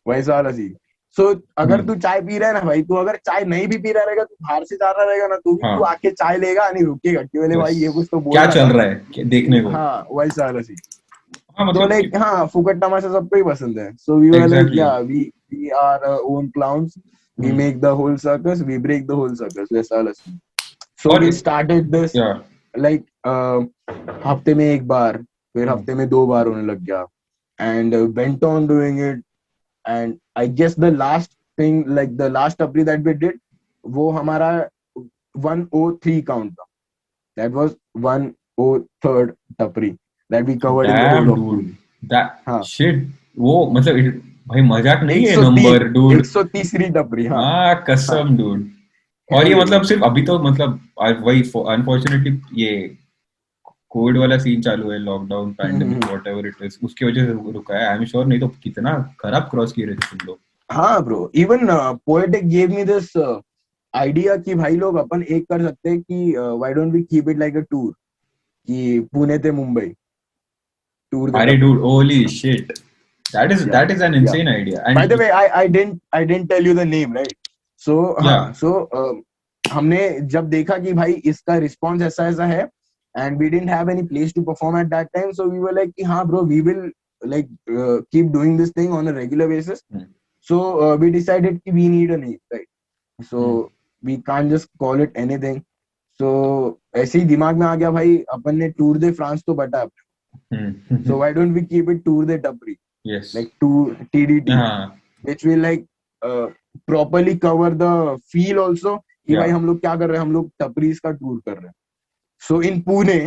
Speaker 2: वैसा वाला सीन. सो अगर तू चाय पी रहा है ना भाई, तू अगर चाय नहीं भी पी रहा रहेगा, तू बाहर से जा रहा रहेगा ना, तू आके चाय लेगा, नहीं रुकेगा कि बोले भाई ये कुछ तो बोल
Speaker 1: क्या चल रहा है देखने को.
Speaker 2: हाँ वैसा वाला सीन. तो लाइक हाँ फुकट तमाशा सबको ही पसंद है. So we were like yeah we are own clowns. We make the whole circus, we break the whole circus. वैसा वाला scene. So we started this like हफ्ते में एक बार, फिर हफ्ते में 2 बार होने लग गया. And went on doing it. And I guess the last thing, like the last tapri that we did, वो हमारा 103 count था. That was 103rd tapri that we covered in the whole of
Speaker 1: dude. That shit. वो मतलब भाई मजाक नहीं है number dude.
Speaker 2: 130वीं टपरी.
Speaker 1: हाँ कसम डूड. और ये मतलब सिर्फ अभी तो मतलब वही अनफॉर्चुनेटली ये कोविड वाला सीन चालू है, lockdown pandemic whatever it is, उसकी वजह से रुका है. आई एम श्योर नहीं तो कितना खराब क्रॉस किए रहते तुम लोग.
Speaker 2: हाँ bro, even poetic give me this idea कि भाई लोग अपन एक कर सकते हैं कि why don't we keep it like a tour, कि पुणे से मुंबई टूर.
Speaker 1: अरे dude holy shit,
Speaker 2: Yeah,
Speaker 1: that is an
Speaker 2: yeah.
Speaker 1: insane idea.
Speaker 2: By
Speaker 1: And
Speaker 2: the way, I didn't tell you the name, right? So
Speaker 1: yeah.
Speaker 2: हाँ, so हमने जब देखा कि भाई इसका रिस्पॉन्स ऐसा ऐसा है, and we didn't have any place to perform at that time, so we were like कि हाँ bro, we will like keep doing this thing on a regular basis.
Speaker 1: Hmm.
Speaker 2: So we decided कि we need a name, right? So
Speaker 1: Hmm.
Speaker 2: we can't just call it anything. So ऐसे ही दिमाग में आ गया भाई, अपन ने tour de France तो बटा अपने,
Speaker 1: Hmm.
Speaker 2: so why don't we keep it tour दे टपरी,
Speaker 1: Yes.
Speaker 2: like टूर TDT,
Speaker 1: हाँ.
Speaker 2: which will like properly cover the feel also कि भाई
Speaker 1: Yeah.
Speaker 2: हम लोग क्या कर रहे हैं, हम लोग टपरीज का टूर कर रहे हैं. सो इन पुणे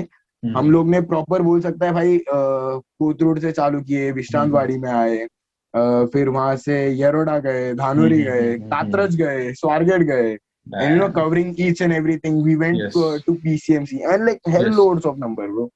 Speaker 2: हम
Speaker 1: Hmm.
Speaker 2: लोग ने प्रॉपर बोल सकता है भाई, कोथरूड से चालू किए,
Speaker 1: Hmm.
Speaker 2: विश्रांतवाड़ी में आए, फिर वहां से येरोडा गए, धानोरी गए,
Speaker 1: Hmm.
Speaker 2: कात्रज गए, स्वारगेट गए, and
Speaker 1: Damn.
Speaker 2: covering each and everything. We went
Speaker 1: Yes.
Speaker 2: to PCMC and like hell
Speaker 1: Yes.
Speaker 2: loads of number, bro.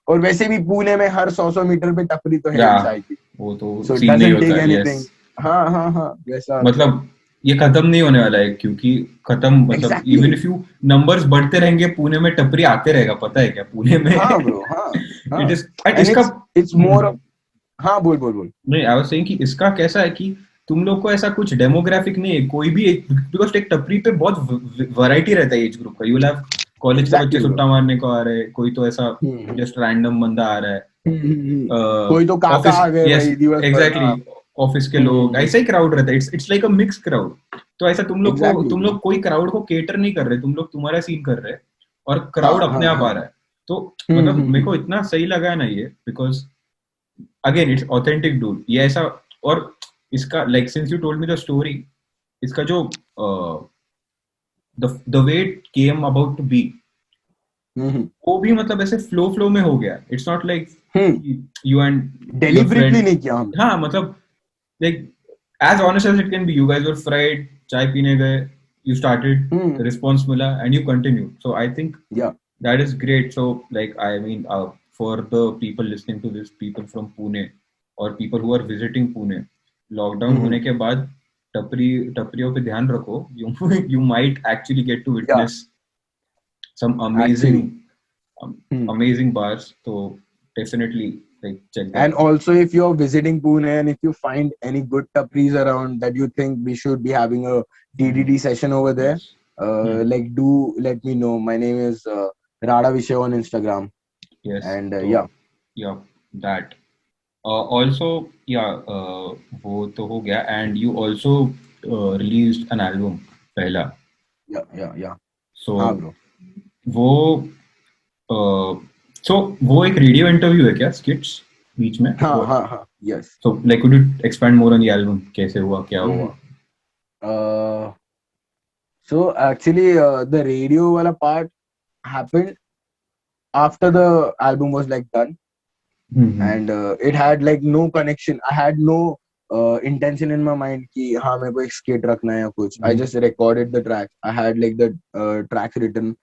Speaker 2: और वैसे भी पुणे में हर 100 मीटर पे टपरी तो है ही
Speaker 1: Yeah.
Speaker 2: चाय की,
Speaker 1: वो तो
Speaker 2: so it
Speaker 1: सीन नहीं
Speaker 2: doesn't
Speaker 1: होता
Speaker 2: take
Speaker 1: है. Yes.
Speaker 2: anything. हाँ हाँ हाँ, वैसा
Speaker 1: मतलब ये खत्म नहीं होने वाला है, क्योंकि खत्म मतलब
Speaker 2: exactly.
Speaker 1: Even if you numbers बढ़ते रहेंगे, पुणे में टपरी आते रहेगा. पता है क्या पुणे में?
Speaker 2: हाँ ब्रो, हाँ हाँ.
Speaker 1: इट इज
Speaker 2: And
Speaker 1: इसका
Speaker 2: it's more of, हाँ बोल बोल बोल.
Speaker 1: नहीं, आई वाज सेइंग कि इसका कैसा है कि तुम लोग को ऐसा कुछ डेमोग्राफिक नहीं है, कोई भी एक, बिकॉज एक टपरी पे बहुत वैरायटी रहता है एज ग्रुप का. यू विल हैव कॉलेज के बच्चे
Speaker 2: Exactly, bro.
Speaker 1: सुट्टा मारने को आ रहे हैं, कोई तो ऐसा
Speaker 2: हम्म.
Speaker 1: जस्ट रैंडम बंदा आ रहा है,
Speaker 2: कोई तो काका
Speaker 1: ऑफिस.
Speaker 2: आ गए
Speaker 1: यस,
Speaker 2: भाई दिवस भर.
Speaker 1: एग्जैक्टली.
Speaker 2: हाँ.
Speaker 1: ऑफिस के लोग, ऐसा ही क्राउड रहता है. It's like a mix crowd. तो ऐसा
Speaker 2: Exactly,
Speaker 1: तुम
Speaker 2: bro.
Speaker 1: लोग कोई क्राउड को केटर नहीं कर रहे, तुम लोग तुम्हारा सीन कर रहे हैं और
Speaker 2: हाँ
Speaker 1: क्राउड अपने
Speaker 2: हाँ
Speaker 1: आप
Speaker 2: हाँ.
Speaker 1: आ रहा है. तो मतलब मेरे को इतना सही लगा है ना ये, because again it's authentic dude. ये ऐसा, और इसका like since you told me the story, इसका जो the way it came about to be, वो भी मतलब ऐसे फ्लो में हो गया. It's not like you and your
Speaker 2: Deliberately
Speaker 1: friend.
Speaker 2: नहीं किया हमने.
Speaker 1: हाँ मतलब like as honest as it can be, you guys were fried, चाय पीने गए, you started, response मिला, and you continued. So I think
Speaker 2: Yeah.
Speaker 1: that is great. So like I mean, for the people listening to this, people from Pune or people who are visiting Pune, lockdown होने के बाद टपरियों पे ध्यान रखो. You might actually get to witness some amazing amazing bars. So definitely like check that
Speaker 2: And
Speaker 1: out.
Speaker 2: also, if you're visiting Pune and if you find any good tapris around that you think we should be having a TDD session over there,
Speaker 1: Yes.
Speaker 2: like do let me know. My name is Rada Vishay on Instagram.
Speaker 1: Yes.
Speaker 2: And
Speaker 1: So, yeah, that. Also, yeah, वो तो हो गया. And you also released an album पहला.
Speaker 2: Yeah.
Speaker 1: So
Speaker 2: हाँ bro.
Speaker 1: वो वो एक radio interview है क्या, स्किट्स बीच में?
Speaker 2: हाँ. Yes.
Speaker 1: So like could you expand more on the album? कैसे हुआ, क्या हुआ?
Speaker 2: So actually, the radio wala part happened after the album was like done. And it had like no connection. I had no intention in my mind कि हाँ मेरे को एक skit रखना है या कुछ. I just recorded the track. I had like the tracks written.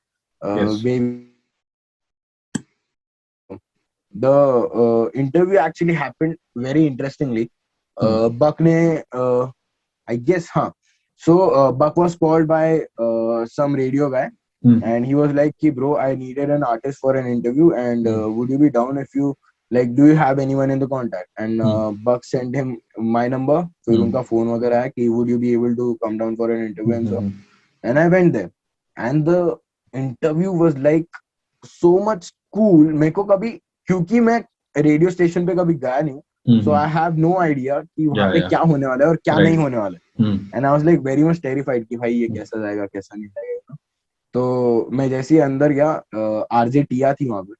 Speaker 2: The interview actually happened very interestingly. Buck ने I guess हाँ. So Buck was called by some radio guy. And he was like, bro, I needed an artist for an interview, and would you be down if you like, do you have anyone in the contact? And Buck sent him my number. फिर उनका phone वगैरह आया कि would you be able to come down for an interview and so. And I went there, and the interview was like so much cool. मेरे को कभी, क्योंकि मैं रेडियो स्टेशन पे कभी गया नहीं, so I have no idea कि वहाँ पे क्या होने वाला है और क्या नहीं होने वाला है. And I was like very much terrified कि भाई ये कैसा जाएगा कैसा नहीं जाएगा. तो मैं जैसे ही अंदर गया, आरजे टिया थी वहां पे,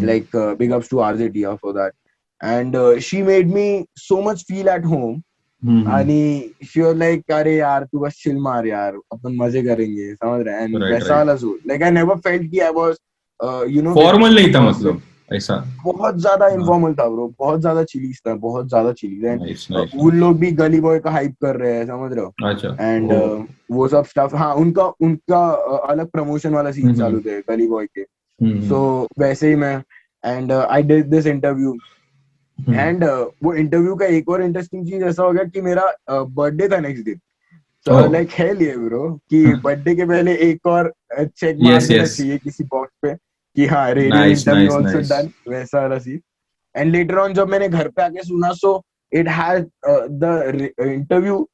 Speaker 2: like big ups to RJ Tia for that, and she made me so much feel at home. आणि she was like, अरे यार तू बस chill मार यार, अपन मजे करेंगे, समझ रहे हैं. And वैसा वाला suit, like I never felt कि I was
Speaker 1: फॉर्मल नहीं था, मतलब ऐसा
Speaker 2: बहुत ज्यादा इनफॉर्मल था ब्रो, बहुत ज्यादा चिलीज था, बहुत ज्यादा चिलीज.
Speaker 1: nice.
Speaker 2: उन लोग भी गली बॉय का हाइप कर रहे हैं, समझ रहे हो.
Speaker 1: अच्छा.
Speaker 2: एंड वो सब स्टफ. हाँ, उनका अलग प्रमोशन वाला सीन चालू थे गली बॉय के. सो वैसे ही मैं, and I did this interview. And वो इंटरव्यू का एक और इंटरेस्टिंग चीज ऐसा हो गया कि मेरा बर्थडे था नेक्स्ट दिन. So like hell yeah bro, कि बर्थडे के पहले एक और चेक मार देना चाहिए किसी बॉक्स पे कि हाँ रेडियो इंटरव्यू आल्सो डन, वैसा वाला सीन. एंड लेटर ऑन जब मैंने घर पे आके सुना, सो it had the interview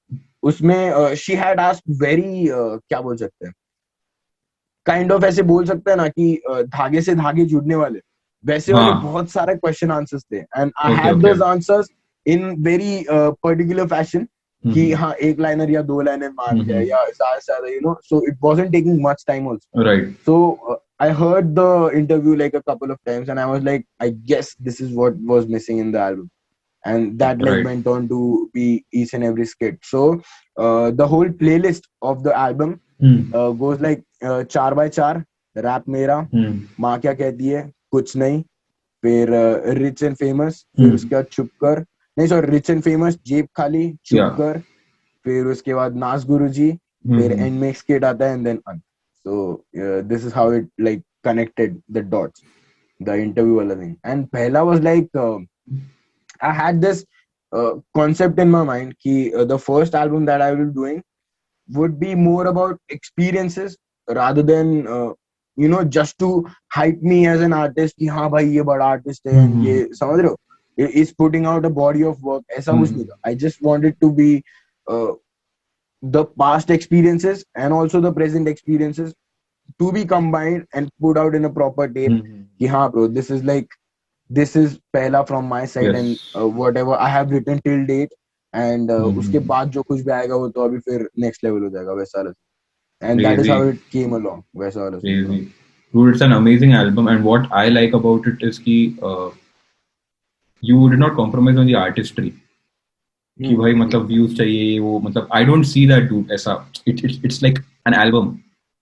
Speaker 2: उसमें she had asked very क्या बोल सकते हैं, काइंड ऑफ ऐसे बोल सकते हैं ना कि धागे से धागे जुड़ने वाले वैसे वाले
Speaker 1: हाँ
Speaker 2: बहुत सारे क्वेश्चन आंसर्स थे, and I
Speaker 1: okay
Speaker 2: had
Speaker 1: okay
Speaker 2: those answers in very particular fashion कि हाँ एक लाइनर या दो लाइनर मान गया या ज्यादा से ज्यादा, so it wasn't taking much time also.
Speaker 1: Right
Speaker 2: So I heard the interview like a couple of times, and I was like, I guess this is what was missing in the album, and that like
Speaker 1: right.
Speaker 2: went on to be each and every skit. So the whole playlist of the album goes like 4x4, rap मेरा, माँ क्या कहती है, कुछ नहीं, फिर rich and famous, फिर उसके बाद चुप कर, नहीं सॉरी, रिच एंड फेमस, जेब खाली, चुप
Speaker 1: Yeah.
Speaker 2: कर, फिर उसके बाद नाज गुरुजी, फिर एंड में स्किट आता है, एंड देन अंत. So this is how it like connected the dots, the interview वाला thing. And पहला was like I had this concept in my mind कि the first album that I will be doing would be more about experiences rather than just to hype me as an artist कि हाँ भाई ये बड़ा artist है and ये समझ रहे हो, is putting out a body of work, ऐसा कुछ नहीं था. I just wanted to be uh, the past experiences and also the present experiences to be combined and put out in a proper tape कि हाँ bro, this is पहला from my side, and
Speaker 1: Yes.
Speaker 2: whatever I have written till date, and उसके बाद जो कुछ भी आएगा वो तो अभी फिर next level हो जाएगा वैसा वाला. And that is how
Speaker 1: Crazy.
Speaker 2: it came along, वैसा वाला.
Speaker 1: Crazy. Dude, it's an amazing album, and what I like about it is कि you did not compromise on the artistry. कि भाई मतलब views चाहिए वो, मतलब I don't see that dude ऐसा. It's like an album.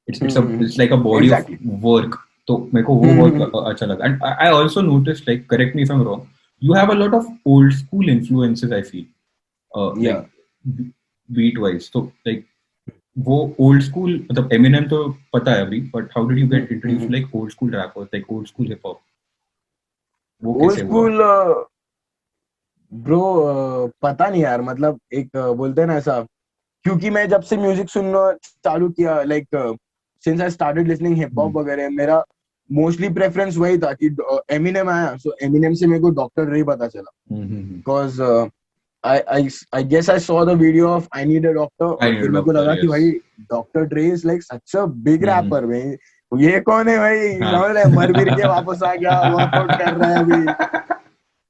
Speaker 1: It's like a body
Speaker 2: Exactly.
Speaker 1: of work. तो मेरे को वो बहुत अच्छा लगा. And I also noticed, like, correct me if I'm wrong, you have a lot of old school influences, I feel.
Speaker 2: Yeah.
Speaker 1: Like beat wise. So like वो old school, मतलब Eminem तो पता है अभी, but how did you get introduced to like old school rappers, like old school hip hop? वो
Speaker 2: Old
Speaker 1: कैसे हुआ?
Speaker 2: school bro पता नहीं यार, मतलब एक बोलते हैं ना ऐसा, क्योंकि मैं जब से म्यूजिक सुनना चालू किया, like since I started listening hip hop वगैरह, मेरा मोस्टली प्रेफरेंस वही था कि एमिनेम आया, सो एमिनेम से मेरे को डॉक्टर रे पता चला, because I guess I saw the video of I Need a Doctor, और फिर मेरे को लगा कि भाई Doctor Dre is like such a big rapper, भाई ये कौन है भाई, समझ रहे, मर मिर के वापस आ गया, वर्कआउट कर रहा है अभी,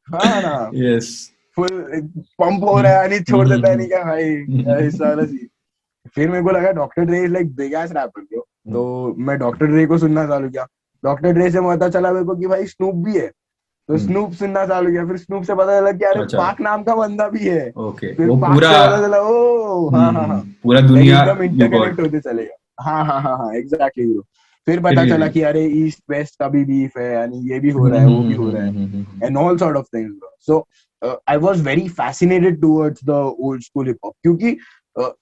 Speaker 2: हाँ ना,
Speaker 1: Yes.
Speaker 2: फुल पंप हो रहा है, नहीं छोड़ देता है, नहीं क्या भाई, ऐसा वाला सीन. फिर मेरे को लगा Doctor Dre is like big ass rapper bro, तो मैं डॉक्टर ड्रे को सुनना चालू किया. डॉक्टर ड्रे से पता चला मेरे को कि भाई स्नूप भी है, तो स्नूप सुनना चालू किया. फिर स्नूप से पता चला कि अरे पाक नाम का बंदा भी है.
Speaker 1: Okay.
Speaker 2: फिर
Speaker 1: वो
Speaker 2: पाक
Speaker 1: पूरा
Speaker 2: से पता चला, ओ हाँ हाँ हाँ,
Speaker 1: पूरा दुनिया
Speaker 2: एकदम
Speaker 1: you
Speaker 2: इंटरकनेक्ट
Speaker 1: got.
Speaker 2: होते चलेगा. हाँ हाँ हाँ हाँ, एग्जैक्टली ब्रो. फिर पता चला कि अरे ईस्ट वेस्ट का भी बीफ है, यानी ये भी हो रहा है, वो भी हो रहा है, and all sort of things bro. So I was very fascinated towards the old school hip hop, क्योंकि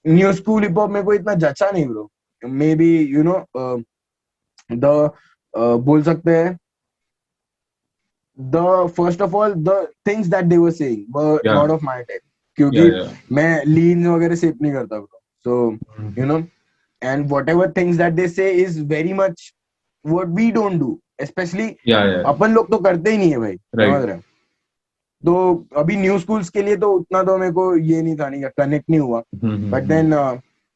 Speaker 2: न्यू स्कूल हिप हॉप मेरे को इतना जचा नहीं ब्रो. मे बी द बोल सकते हैं, the first of all the things that they were saying were not of my type, क्योंकि मैं lean वगैरह सेप नहीं करता bro. So and whatever things that they say is very much what we don't do, especially अपन लोग तो करते ही नहीं है भाई, समझ रहे. तो अभी न्यू स्कूल्स के लिए तो उतना तो मेरे को ये नहीं था, नहीं कनेक्ट नहीं हुआ. But then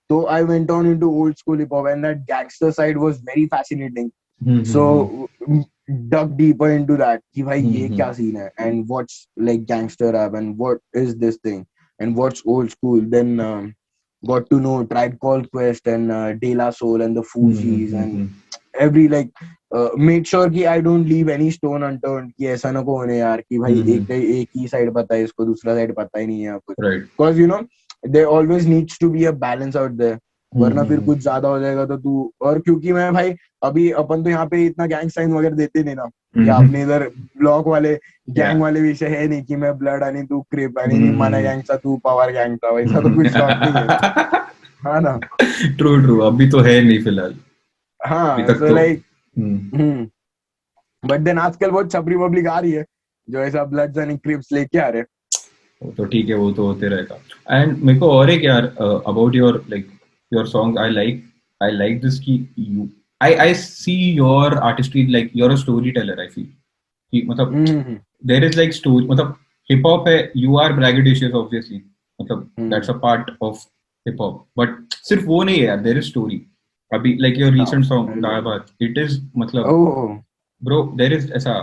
Speaker 2: so I went on into old school hip hop, and that gangster side was very fascinating. So dug deeper into that कि भाई ये क्या सीन है, and what's like gangster rap, and what is this thing, and what's old school. Then got to know Tribe Called Quest and De La Soul and the Fugees, and every like made sure कि I don't leave any stone unturned, कि ऐसा ना को होने यार कि भाई एक ही साइड पता है इसको, दूसरा साइड पता ही नहीं है कुछ. Because there always needs to be a balance out there, वरना फिर कुछ ज्यादा हो जाएगा तो तू. और क्योंकि मैं भाई अभी अपन तो यहाँ पे इतना गैंग साइन वगैरह देते नहीं ना, कि आपने इधर ब्लॉक वाले गैंग वाले विषय है नहीं कि मैं ब्लड आणि तू क्रिप आणि माना गैंगचा तू पावर गैंगचा, वैसा तो कुछ शॉट नहीं है, हाँ ना.
Speaker 1: ट्रू अभी तो है नहीं फिलहाल.
Speaker 2: हाँ, so like बट देन आजकल बहुत छपरी पब्लिक आ रही है जो ऐसा ब्लड्स एंड क्रिप्स लेके आ रहे.
Speaker 1: तो ठीक है, वो तो होते रहेगा. एंड मेरे को और एक यार about your like your song, I like this कि you I see your artistry, like you're a storyteller, I feel कि मतलब there is like story, मतलब हिप हॉप है, यू आर ब्रैगेडिशियस ऑब्वियसली, मतलब that's
Speaker 2: hmm,
Speaker 1: a part of hip hop, but सिर्फ वो नहीं है यार, देयर इज स्टोरी. अभी लाइक योर
Speaker 2: हाँ,
Speaker 1: रीसेंट सॉन्ग
Speaker 2: बिल्कुल.
Speaker 1: दाल बात, इट इज मतलब
Speaker 2: ओह.
Speaker 1: ब्रो देयर इज ऐसा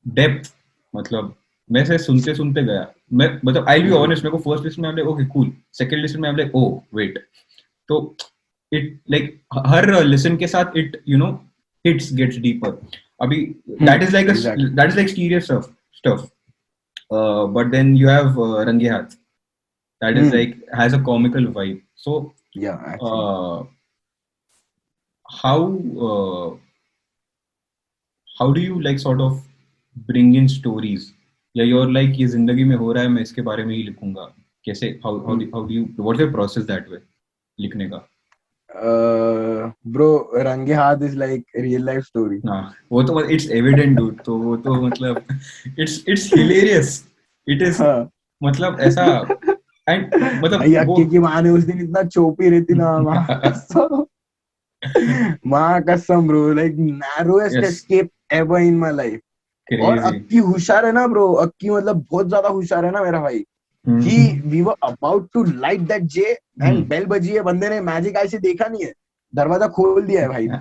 Speaker 1: डेप्थ, मतलब मैं से सुनते सुनते गया. मैं मतलब आई बी
Speaker 2: हम्म,
Speaker 1: ऑनेस्ट, मेरे को फर्स्ट लिस्ट में I okay cool, second list में आई ओ वेट. तो इट लाइक हर लिसन के साथ it you know hits gets deeper. अभी
Speaker 2: exactly.
Speaker 1: That is like serious stuff. But then you have Range Haath. That is
Speaker 2: hmm.
Speaker 1: like has a comical vibe. So
Speaker 2: या एक्चुअली.
Speaker 1: uh, how uh, how do you like sort of bring in stories? या you're like ये जिंदगी में हो रहा है, मैं इसके बारे में ही लिखूंगा. कैसे how do you what's your process that way लिखने का?
Speaker 2: ब्रो, रंगे हाथ is like real life story.
Speaker 1: हाँ, वो तो इट्स एविडेंट डूड, तो वो तो मतलब इट्स हिलेरियस. इट इज
Speaker 2: हाँ.
Speaker 1: मतलब ऐसा एंड मतलब
Speaker 2: भाई
Speaker 1: वो
Speaker 2: अक्की की माँ ने उस दिन इतना चोपी रहती ना, माँ कसम. माँ कसम bro, like narrowest
Speaker 1: yes,
Speaker 2: escape ever in my life. और
Speaker 1: क्रेजी.
Speaker 2: अक्की होशियार है ना ब्रो, अक्की मतलब बहुत ज्यादा होशियार है ना मेरा भाई. He we were about to light that J, and bell बजी है, बंदे ने मैजिक आई से देखा नहीं है, दरवाजा खोल दिया है भाई ने.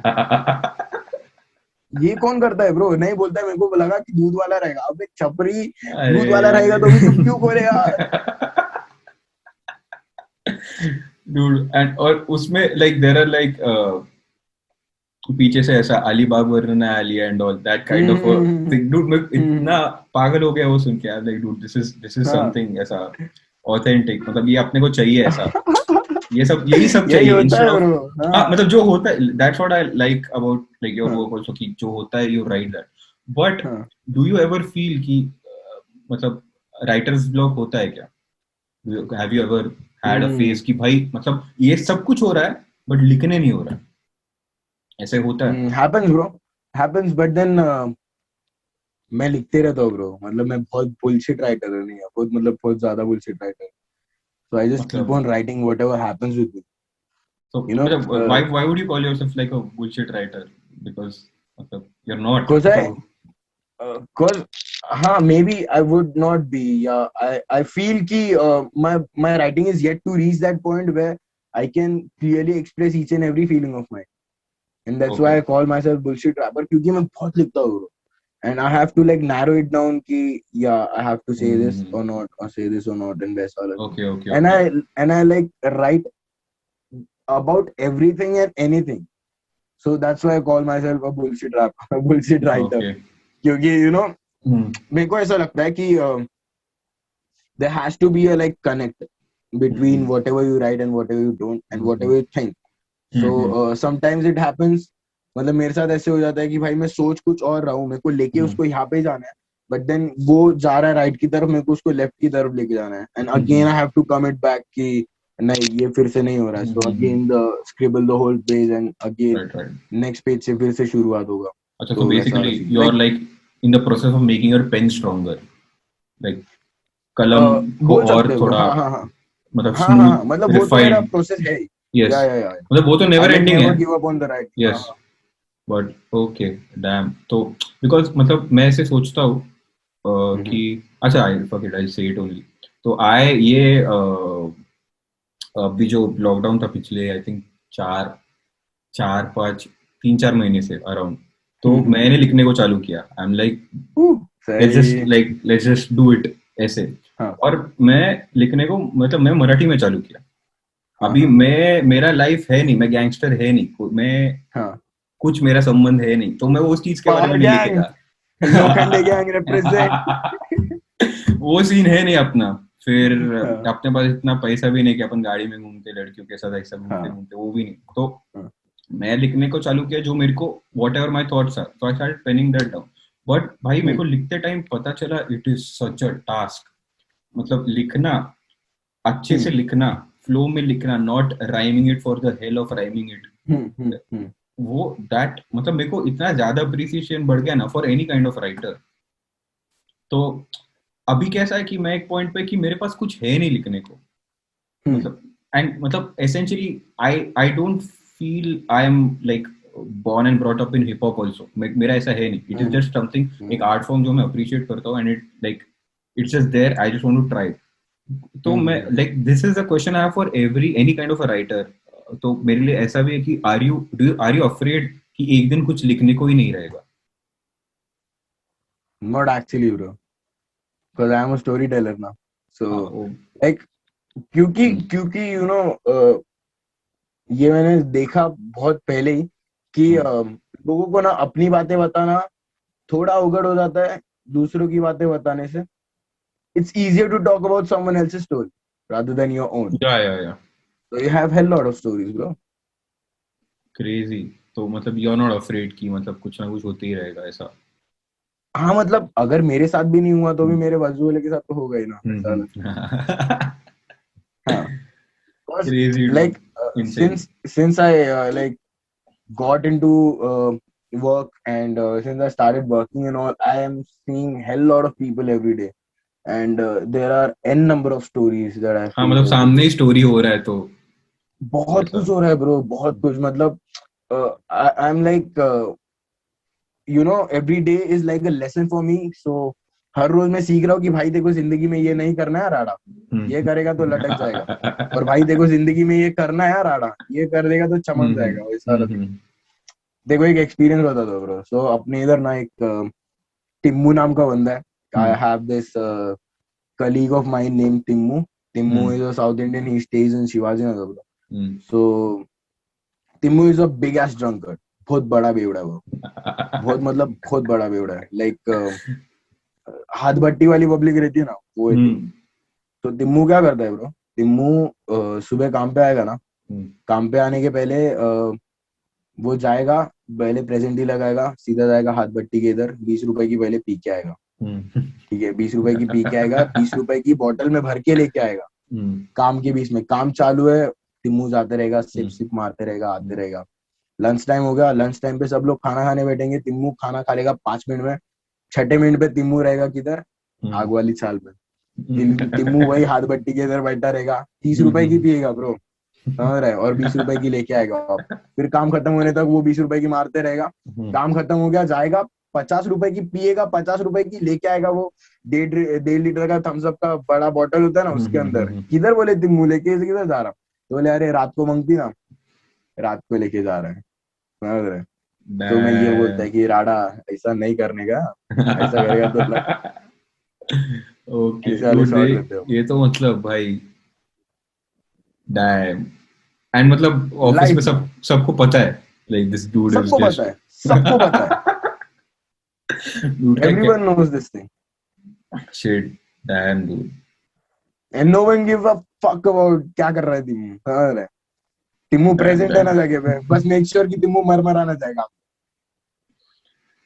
Speaker 2: ये कौन करता है ब्रो? नहीं बोलता है, मेरे को लगा कि दूध वाला रहेगा. अबे छपरी, दूध वाला रहेगा तो भी तुम
Speaker 1: अरे
Speaker 2: क्यों खोलेगा?
Speaker 1: dude, and और उसमें like there are like पीछे से ऐसा अलीबाग वरना Ali and all that kind of
Speaker 2: hmm.
Speaker 1: Thing dude. मैं
Speaker 2: हम्म.
Speaker 1: इतना पागल हो गया वो सुन के यार, लाइक डूड दिस इज
Speaker 2: हाँ.
Speaker 1: समथिंग ऐसा ऑथेंटिक, मतलब ये अपने को चाहिए ऐसा. ये सब यही सब
Speaker 2: यही
Speaker 1: चाहिए
Speaker 2: होता
Speaker 1: इंस्टेड
Speaker 2: है
Speaker 1: ऑफ.
Speaker 2: ब्रो.
Speaker 1: हाँ,
Speaker 2: हाँ.
Speaker 1: मतलब जो होता है that's what I like about like your
Speaker 2: हाँ.
Speaker 1: वर्क आल्सो, कि जो होता है यू राइट दैट. बट
Speaker 2: हाँ.
Speaker 1: डू यू एवर फील कि मतलब राइटर्स ब्लॉक होता है क्या? Have you ever had a
Speaker 2: hmm.
Speaker 1: Phase कि भाई मतलब ये सब कुछ हो रहा है बट लिखने नहीं हो रहा है, ऐसे होता है?
Speaker 2: Happens bro, happens, but then मैं लिखते रहता हूँ ब्रो. मतलब मैं बहुत बुलशिट राइटर नहीं है, बहुत मतलब बहुत ज्यादा bullshit writer. So I just keep
Speaker 1: मतलब
Speaker 2: on writing whatever happens with me,
Speaker 1: तो
Speaker 2: यू नो.
Speaker 1: मतलब why would you call yourself like a bullshit writer? Because मतलब you're not.
Speaker 2: Cause
Speaker 1: तो
Speaker 2: cause हाँ, maybe I would not be. Yeah, I feel कि my writing is yet to reach that point where I can clearly express each and every feeling of mine, and that's why
Speaker 1: okay.
Speaker 2: I call myself bullshit rapper, क्योंकि मैं बहुत लिखता हूँ bro. And I have to like narrow it down कि yeah, I have to say this
Speaker 1: Hmm.
Speaker 2: or not, or say this or not, and वैसा वाला thing.
Speaker 1: Okay, okay,
Speaker 2: And
Speaker 1: okay.
Speaker 2: I like write about everything and anything. So that's why I call myself a bullshit rapper, a bullshit writer.
Speaker 1: Okay.
Speaker 2: क्योंकि you know,
Speaker 1: Hmm.
Speaker 2: मेरे को ऐसा लगता है कि there has to be a like connect between
Speaker 1: Hmm.
Speaker 2: whatever you write and whatever you don't and
Speaker 1: Hmm.
Speaker 2: whatever you think. So
Speaker 1: Hmm.
Speaker 2: sometimes it happens. मतलब मेरे साथ ऐसे हो जाता है कि भाई मैं सोच कुछ और रहा हूँ, मेरे को लेके
Speaker 1: Hmm.
Speaker 2: उसको यहाँ पे जाना है, बट देन वो जा रहा है राइट की तरफ, मेरे को उसको लेफ्ट की तरफ लेके जाना है, and
Speaker 1: Hmm.
Speaker 2: Again I have to come it back कि नहीं, ये फिर से नहीं हो रहा है. So
Speaker 1: Hmm.
Speaker 2: Again the scribble the whole page, and again
Speaker 1: Right, right.
Speaker 2: Next page से फिर से शुरुआत होगा.
Speaker 1: अच्छा, so
Speaker 2: तो वैसा
Speaker 1: basically
Speaker 2: वाला scene
Speaker 1: you're
Speaker 2: like
Speaker 1: like in the process of making your pen stronger, like कलम को
Speaker 2: बोल सकते
Speaker 1: और
Speaker 2: हो ब्रो.
Speaker 1: थोड़ा
Speaker 2: हाँ, हाँ, हाँ.
Speaker 1: मतलब
Speaker 2: हाँ, हाँ, हाँ, मतलब
Speaker 1: स्मूथ
Speaker 2: वो तो मेरा
Speaker 1: रिफाइंड.
Speaker 2: प्रोसेस है ही.
Speaker 1: यस,
Speaker 2: या
Speaker 1: मतलब वो तो
Speaker 2: आई
Speaker 1: नेवर
Speaker 2: लाइक
Speaker 1: एंडिंग है.
Speaker 2: Never give up on the writing. हाँ,
Speaker 1: यस,
Speaker 2: हाँ.
Speaker 1: But okay, dam. तो बिकॉज मतलब मैं ऐसे सोचता हूँ कि
Speaker 2: हम्म.
Speaker 1: अच्छा आई फॉरगेट आई से इट ओनली. तो आई ये अभी जो लॉकडाउन था पिछले आई थिंक चार चार पाँच 3-4 महीने से अराउंड, तो
Speaker 2: हम्म.
Speaker 1: मैंने लिखने को चालू किया. आई एम लाइक
Speaker 2: सही.
Speaker 1: लेट्स जस्ट डू इट ऐसे.
Speaker 2: हाँ,
Speaker 1: और मैं लिखने को मतलब मैं मराठी में चालू किया.
Speaker 2: हाँ,
Speaker 1: अभी
Speaker 2: हाँ,
Speaker 1: मैं मेरा लाइफ है नहीं, मैं गैंगस्टर है नहीं, मैं
Speaker 2: हाँ.
Speaker 1: कुछ मेरा संबंध है नहीं, तो मैं उस चीज के बारे में
Speaker 2: पावर
Speaker 1: नहीं
Speaker 2: गैंग,
Speaker 1: लिखेगा.
Speaker 2: Lokhande gang represent.
Speaker 1: वो सीन है नहीं अपना. फिर
Speaker 2: हाँ,
Speaker 1: अपने पास इतना पैसा भी नहीं कि अपन गाड़ी में घूमते लड़कियों के साथ ऐसा घूमते
Speaker 2: हाँ,
Speaker 1: घूमते, वो भी नहीं. तो
Speaker 2: हाँ.
Speaker 1: मैं लिखने को चालू किया जो मेरे को whatever my thoughts are, तो I start penning that down. But भाई मेरे को
Speaker 2: हम्म.
Speaker 1: लिखते टाइम पता चला it is such a task. मतलब लिखना, अच्छे से
Speaker 2: हम्म.
Speaker 1: लिखना, फ्लो में लिखना, not rhyming it for the hell of rhyming it.
Speaker 2: Hmm. Hmm.
Speaker 1: वो दैट मतलब मेरे को इतना ज्यादा अप्रिसिएशन बढ़ गया ना for any kind of writer. तो अभी कैसा है कि मैं एक पॉइंट पे कि मेरे पास कुछ है नहीं लिखने को,
Speaker 2: हम्म.
Speaker 1: मतलब एंड मतलब essentially I don't feel I am like born and brought up in hip hop also. मेरा ऐसा है नहीं, it is
Speaker 2: hmm.
Speaker 1: Just something, एक
Speaker 2: हम्म.
Speaker 1: आर्ट फॉर्म जो मैं अप्रिशिएट करता हूँ and it like It's just there. I just want to try. तो मैं like this is a question I have for every any kind of a writer. तो मेरे लिए ऐसा भी है कि are you afraid कि एक दिन कुछ लिखने को ही नहीं रहेगा?
Speaker 2: Not actually, bro, because I am a storyteller now. So like क्योंकि you know ये मैंने देखा बहुत पहले ही कि लोगों को ना अपनी बातें बताना थोड़ा उगड़ हो जाता है दूसरों की बातें बताने से. It's easier to talk about someone else's story rather than your own.
Speaker 1: Yeah.
Speaker 2: So you have hell lot of stories, bro.
Speaker 1: Crazy. तो मतलब you're not afraid कि मतलब कुछ ना कुछ होते ही रहेगा ऐसा?
Speaker 2: हाँ मतलब अगर मेरे साथ भी नहीं हुआ तो भी मेरे बाजू वाले के साथ तो होगा ही ना ऐसा वाला. हाँ. Because
Speaker 1: Crazy, dude.
Speaker 2: like
Speaker 1: Insane.
Speaker 2: since I like got into work and since I started working and all, I am seeing hell lot of people every day, and there are n number of stories that I
Speaker 1: हाँ
Speaker 2: feel
Speaker 1: मतलब
Speaker 2: every
Speaker 1: सामने
Speaker 2: day.
Speaker 1: ही story हो रहा है तो
Speaker 2: बहुत कुछ हो रहा है ब्रो, बहुत कुछ. मतलब I am like you know every day is like a lesson for me. So हर रोज मैं सीख रहा हूँ कि भाई देखो जिंदगी में ये नहीं करना है राड़ा, ये करेगा तो लटक जाएगा. और भाई देखो जिंदगी में ये करना है राड़ा, ये कर देगा तो चमक जाएगा. वैसा वाला thing. देखो एक एक्सपीरियंस बता दो ब्रो. सो अपने इधर ना एक टिम्मू नाम का बंदा है. आई have this colleague of mine named Timmu. Timmu is a South Indian. He stays in Shivaji Nagar, bro. So Timmu is a big ass drunkard. बहुत बड़ा बेवड़ा है वो. बहुत मतलब बहुत बड़ा बेवड़ा है. लाइक हाथ भट्टी वाली पब्लिक रहती है ना वो है. तो टिम्मू क्या करता है ब्रो? टिम्मू सुबह काम पे आएगा ना, काम पे आने के पहले वो जाएगा, पहले प्रेजेंट ही लगाएगा, सीधा जाएगा हाथ भट्टी के इधर, 20 रुपए की पहले पी के आएगा. ठीक है, 20 रुपए की पी के आएगा, 20 रुपए की बोतल में भर के लेके आएगा. काम के बीच में काम चालू है, टिम्मू जाते रहेगा, सिप सिप मारते रहेगा, आते रहेगा. लंच टाइम हो गया, लंच टाइम पे सब लोग खाना खाने बैठेंगे, टिम्मू खाना खा लेगा 5 मिनट में. 6ठे मिनट पे टिम्मू रहेगा किधर? आग वाली छाल पे. टिम्मू वही हाथ भट्टी के इधर बैठा रहेगा, 30 रुपए की पिएगा ब्रो, समझ रहे? और 20 रुपए की लेके आएगा आप. फिर काम खत्म होने तक वो 20 रुपए की मारते रहेगा. काम खत्म हो गया, जाएगा 50 रुपए की पिएगा, 50 रुपए की लेके आएगा वो 1.5 लीटर का थम्स अप का बड़ा बॉटल होता है ना, उसके अंदर. किधर बोले टिम्मू लेके किधर जा रहा? तो बोले अरे रात को मांगती ना, रात को लेके जा रहा है, समझ रहे? तो मैं ये बोलता है कि राडा ऐसा नहीं करने का, ऐसा करेगा तो
Speaker 1: ओके
Speaker 2: ऐसे वाले शॉट रहते हो.
Speaker 1: ये तो मतलब भाई डैम. एंड मतलब ऑफिस में सबको पता है लाइक दिस डूड इज
Speaker 2: सबको
Speaker 1: जस्ट
Speaker 2: पता है, सबको पता है. Everyone knows this thing.
Speaker 1: Shit damn dude.
Speaker 2: And no one give a fuck about क्या कर रहा है टिम्मू, समझ रहे? टिम्मू प्रेजेंट है ना जगह पे, बस मेक श्योर कि टिम्मू मर आना जाएगा.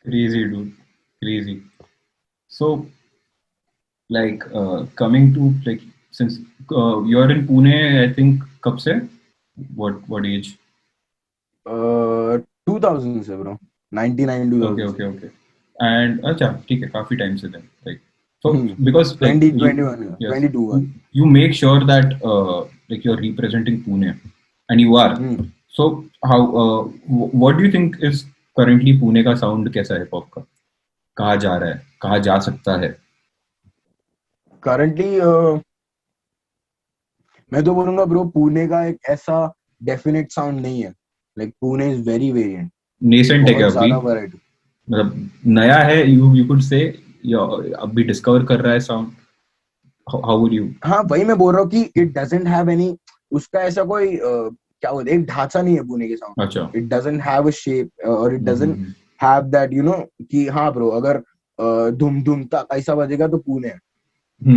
Speaker 1: Crazy, dude. Crazy. So, like, coming to like, since you're in Pune, I think, कब से? What age?
Speaker 2: 2000 से ब्रो, 99 2000.
Speaker 1: Okay. And अच्छा ठीक है, काफी टाइम से then, like, so because like
Speaker 2: 2021
Speaker 1: yes,
Speaker 2: 22
Speaker 1: you make sure that like you're representing Pune, and you are. So how what do you think is currently Pune का sound कैसा है pop का? कहाँ जा रहा है? कहाँ जा सकता है?
Speaker 2: करंटली मैं तो बोलूंगा ब्रो, पुणे का एक ऐसा डेफिनेट साउंड नहीं है. Like Pune is very variant.
Speaker 1: Nascent है क्या
Speaker 2: बहुत
Speaker 1: अभी?
Speaker 2: ज्यादा वैरायटी,
Speaker 1: मतलब नया है, you could say, या अभी डिस्कवर कर रहा है साउंड? how would you?
Speaker 2: हाँ वही मैं बोल रहा हूँ कि इट डजंट हैव एनी, उसका ऐसा कोई क्या बोलते हैं, एक ढांचा नहीं है पुणे के साउंड.
Speaker 1: अच्छा.
Speaker 2: It doesn't have a shape और it doesn't have that you know कि हाँ ब्रो अगर धुम धुम तक ऐसा बजेगा तो पुणे है,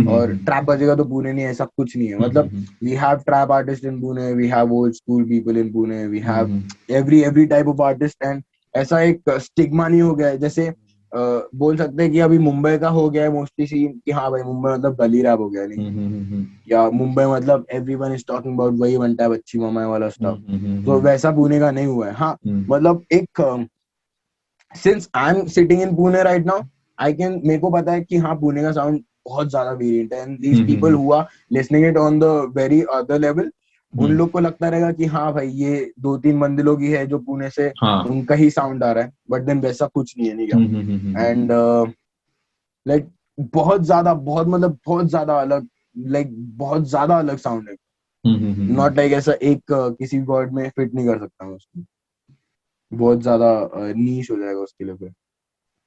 Speaker 2: और ट्रैप बजेगा तो पुणे नहीं है, ऐसा कुछ नहीं है. मतलब we have trap artist in Pune, we have old school people in Pune, we have every type of artist. And ऐसा एक स्टिग्मा नहीं हो गया है जैसे बोल सकते हैं कि अभी मुंबई का हो गया है मोस्टली सीन कि हाँ भाई मुंबई मतलब गली रैप हो गया नहीं, या मुंबई मतलब एवरीवन इज टॉकिंग अबाउट वही बनता है बच्ची मामा वाला स्टफ. तो वैसा पुणे का नहीं हुआ है. हाँ मतलब एक since I am sitting in Pune right now, I can, मेरे को पता है कि हाँ पुणे का साउंड बहुत ज्यादा वेरिएंट है. And these people who are listening it on the very other level, उन लोग को लगता रहेगा कि हाँ भाई ये 2-3 मंदिरों की है जो पुणे से उनका ही साउंड आ रहा है, बट देन वैसा कुछ नहीं है. नहीं क्या? एंड लाइक बहुत ज्यादा, बहुत मतलब बहुत ज्यादा अलग, लाइक बहुत ज्यादा अलग साउंड है।
Speaker 1: हम्म।
Speaker 2: नॉट लाइक ऐसा एक किसी वर्ड में फिट नहीं कर सकता मैं उसको, बहुत ज्यादा नीश हो जाएगा उसके लिए फिर।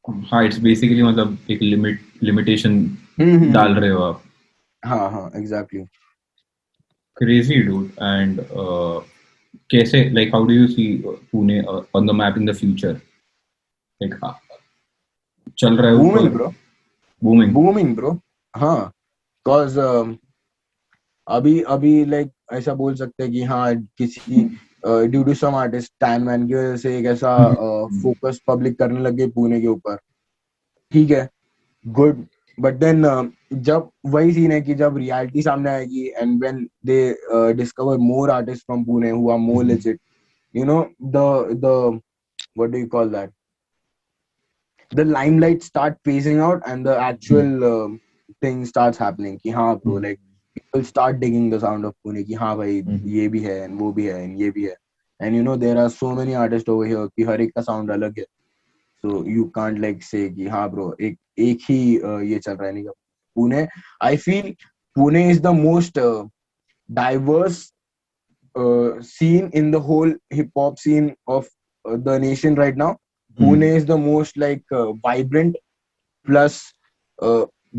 Speaker 1: हाँ, इट्स बेसिकली मतलब एक लिमिटेशन डाल
Speaker 2: हम्म।
Speaker 1: रहे हो आप।
Speaker 2: हाँ हाँ एग्जैक्टली।
Speaker 1: Crazy dude. एंड कैसे, like how do you see Pune on the map in the future? Like चल रहा है
Speaker 2: बूमिंग
Speaker 1: ऊपर?
Speaker 2: Bro,
Speaker 1: booming.
Speaker 2: Booming bro. हाँ, cause अभी अभी लाइक ऐसा बोल सकते हैं कि हाँ किसी ड्यू टू सम आर्टिस्ट टैन मैन की वजह से एक ऐसा फोकस पब्लिक करने लग गई पुणे के ऊपर। ठीक है, गुड। बट देन जब वही सीन है कि जब रियलिटी सामने आएगी and when they discover more artist from Pune who are more legit, you know, the what do you call that, the limelight start phasing out and the actual thing starts happening कि हाँ bro, like people start digging the sound of Pune कि हाँ भाई ये भी है and वो भी है and ये भी है। and you know there are so many artists over here कि हर एक का sound अलग है, so you can't like say कि हाँ bro एक एक ही ये चल रहा है, नहीं का Pune. I feel Pune is the most diverse scene in the whole hip hop scene of the nation right now. Pune is the most like vibrant, plus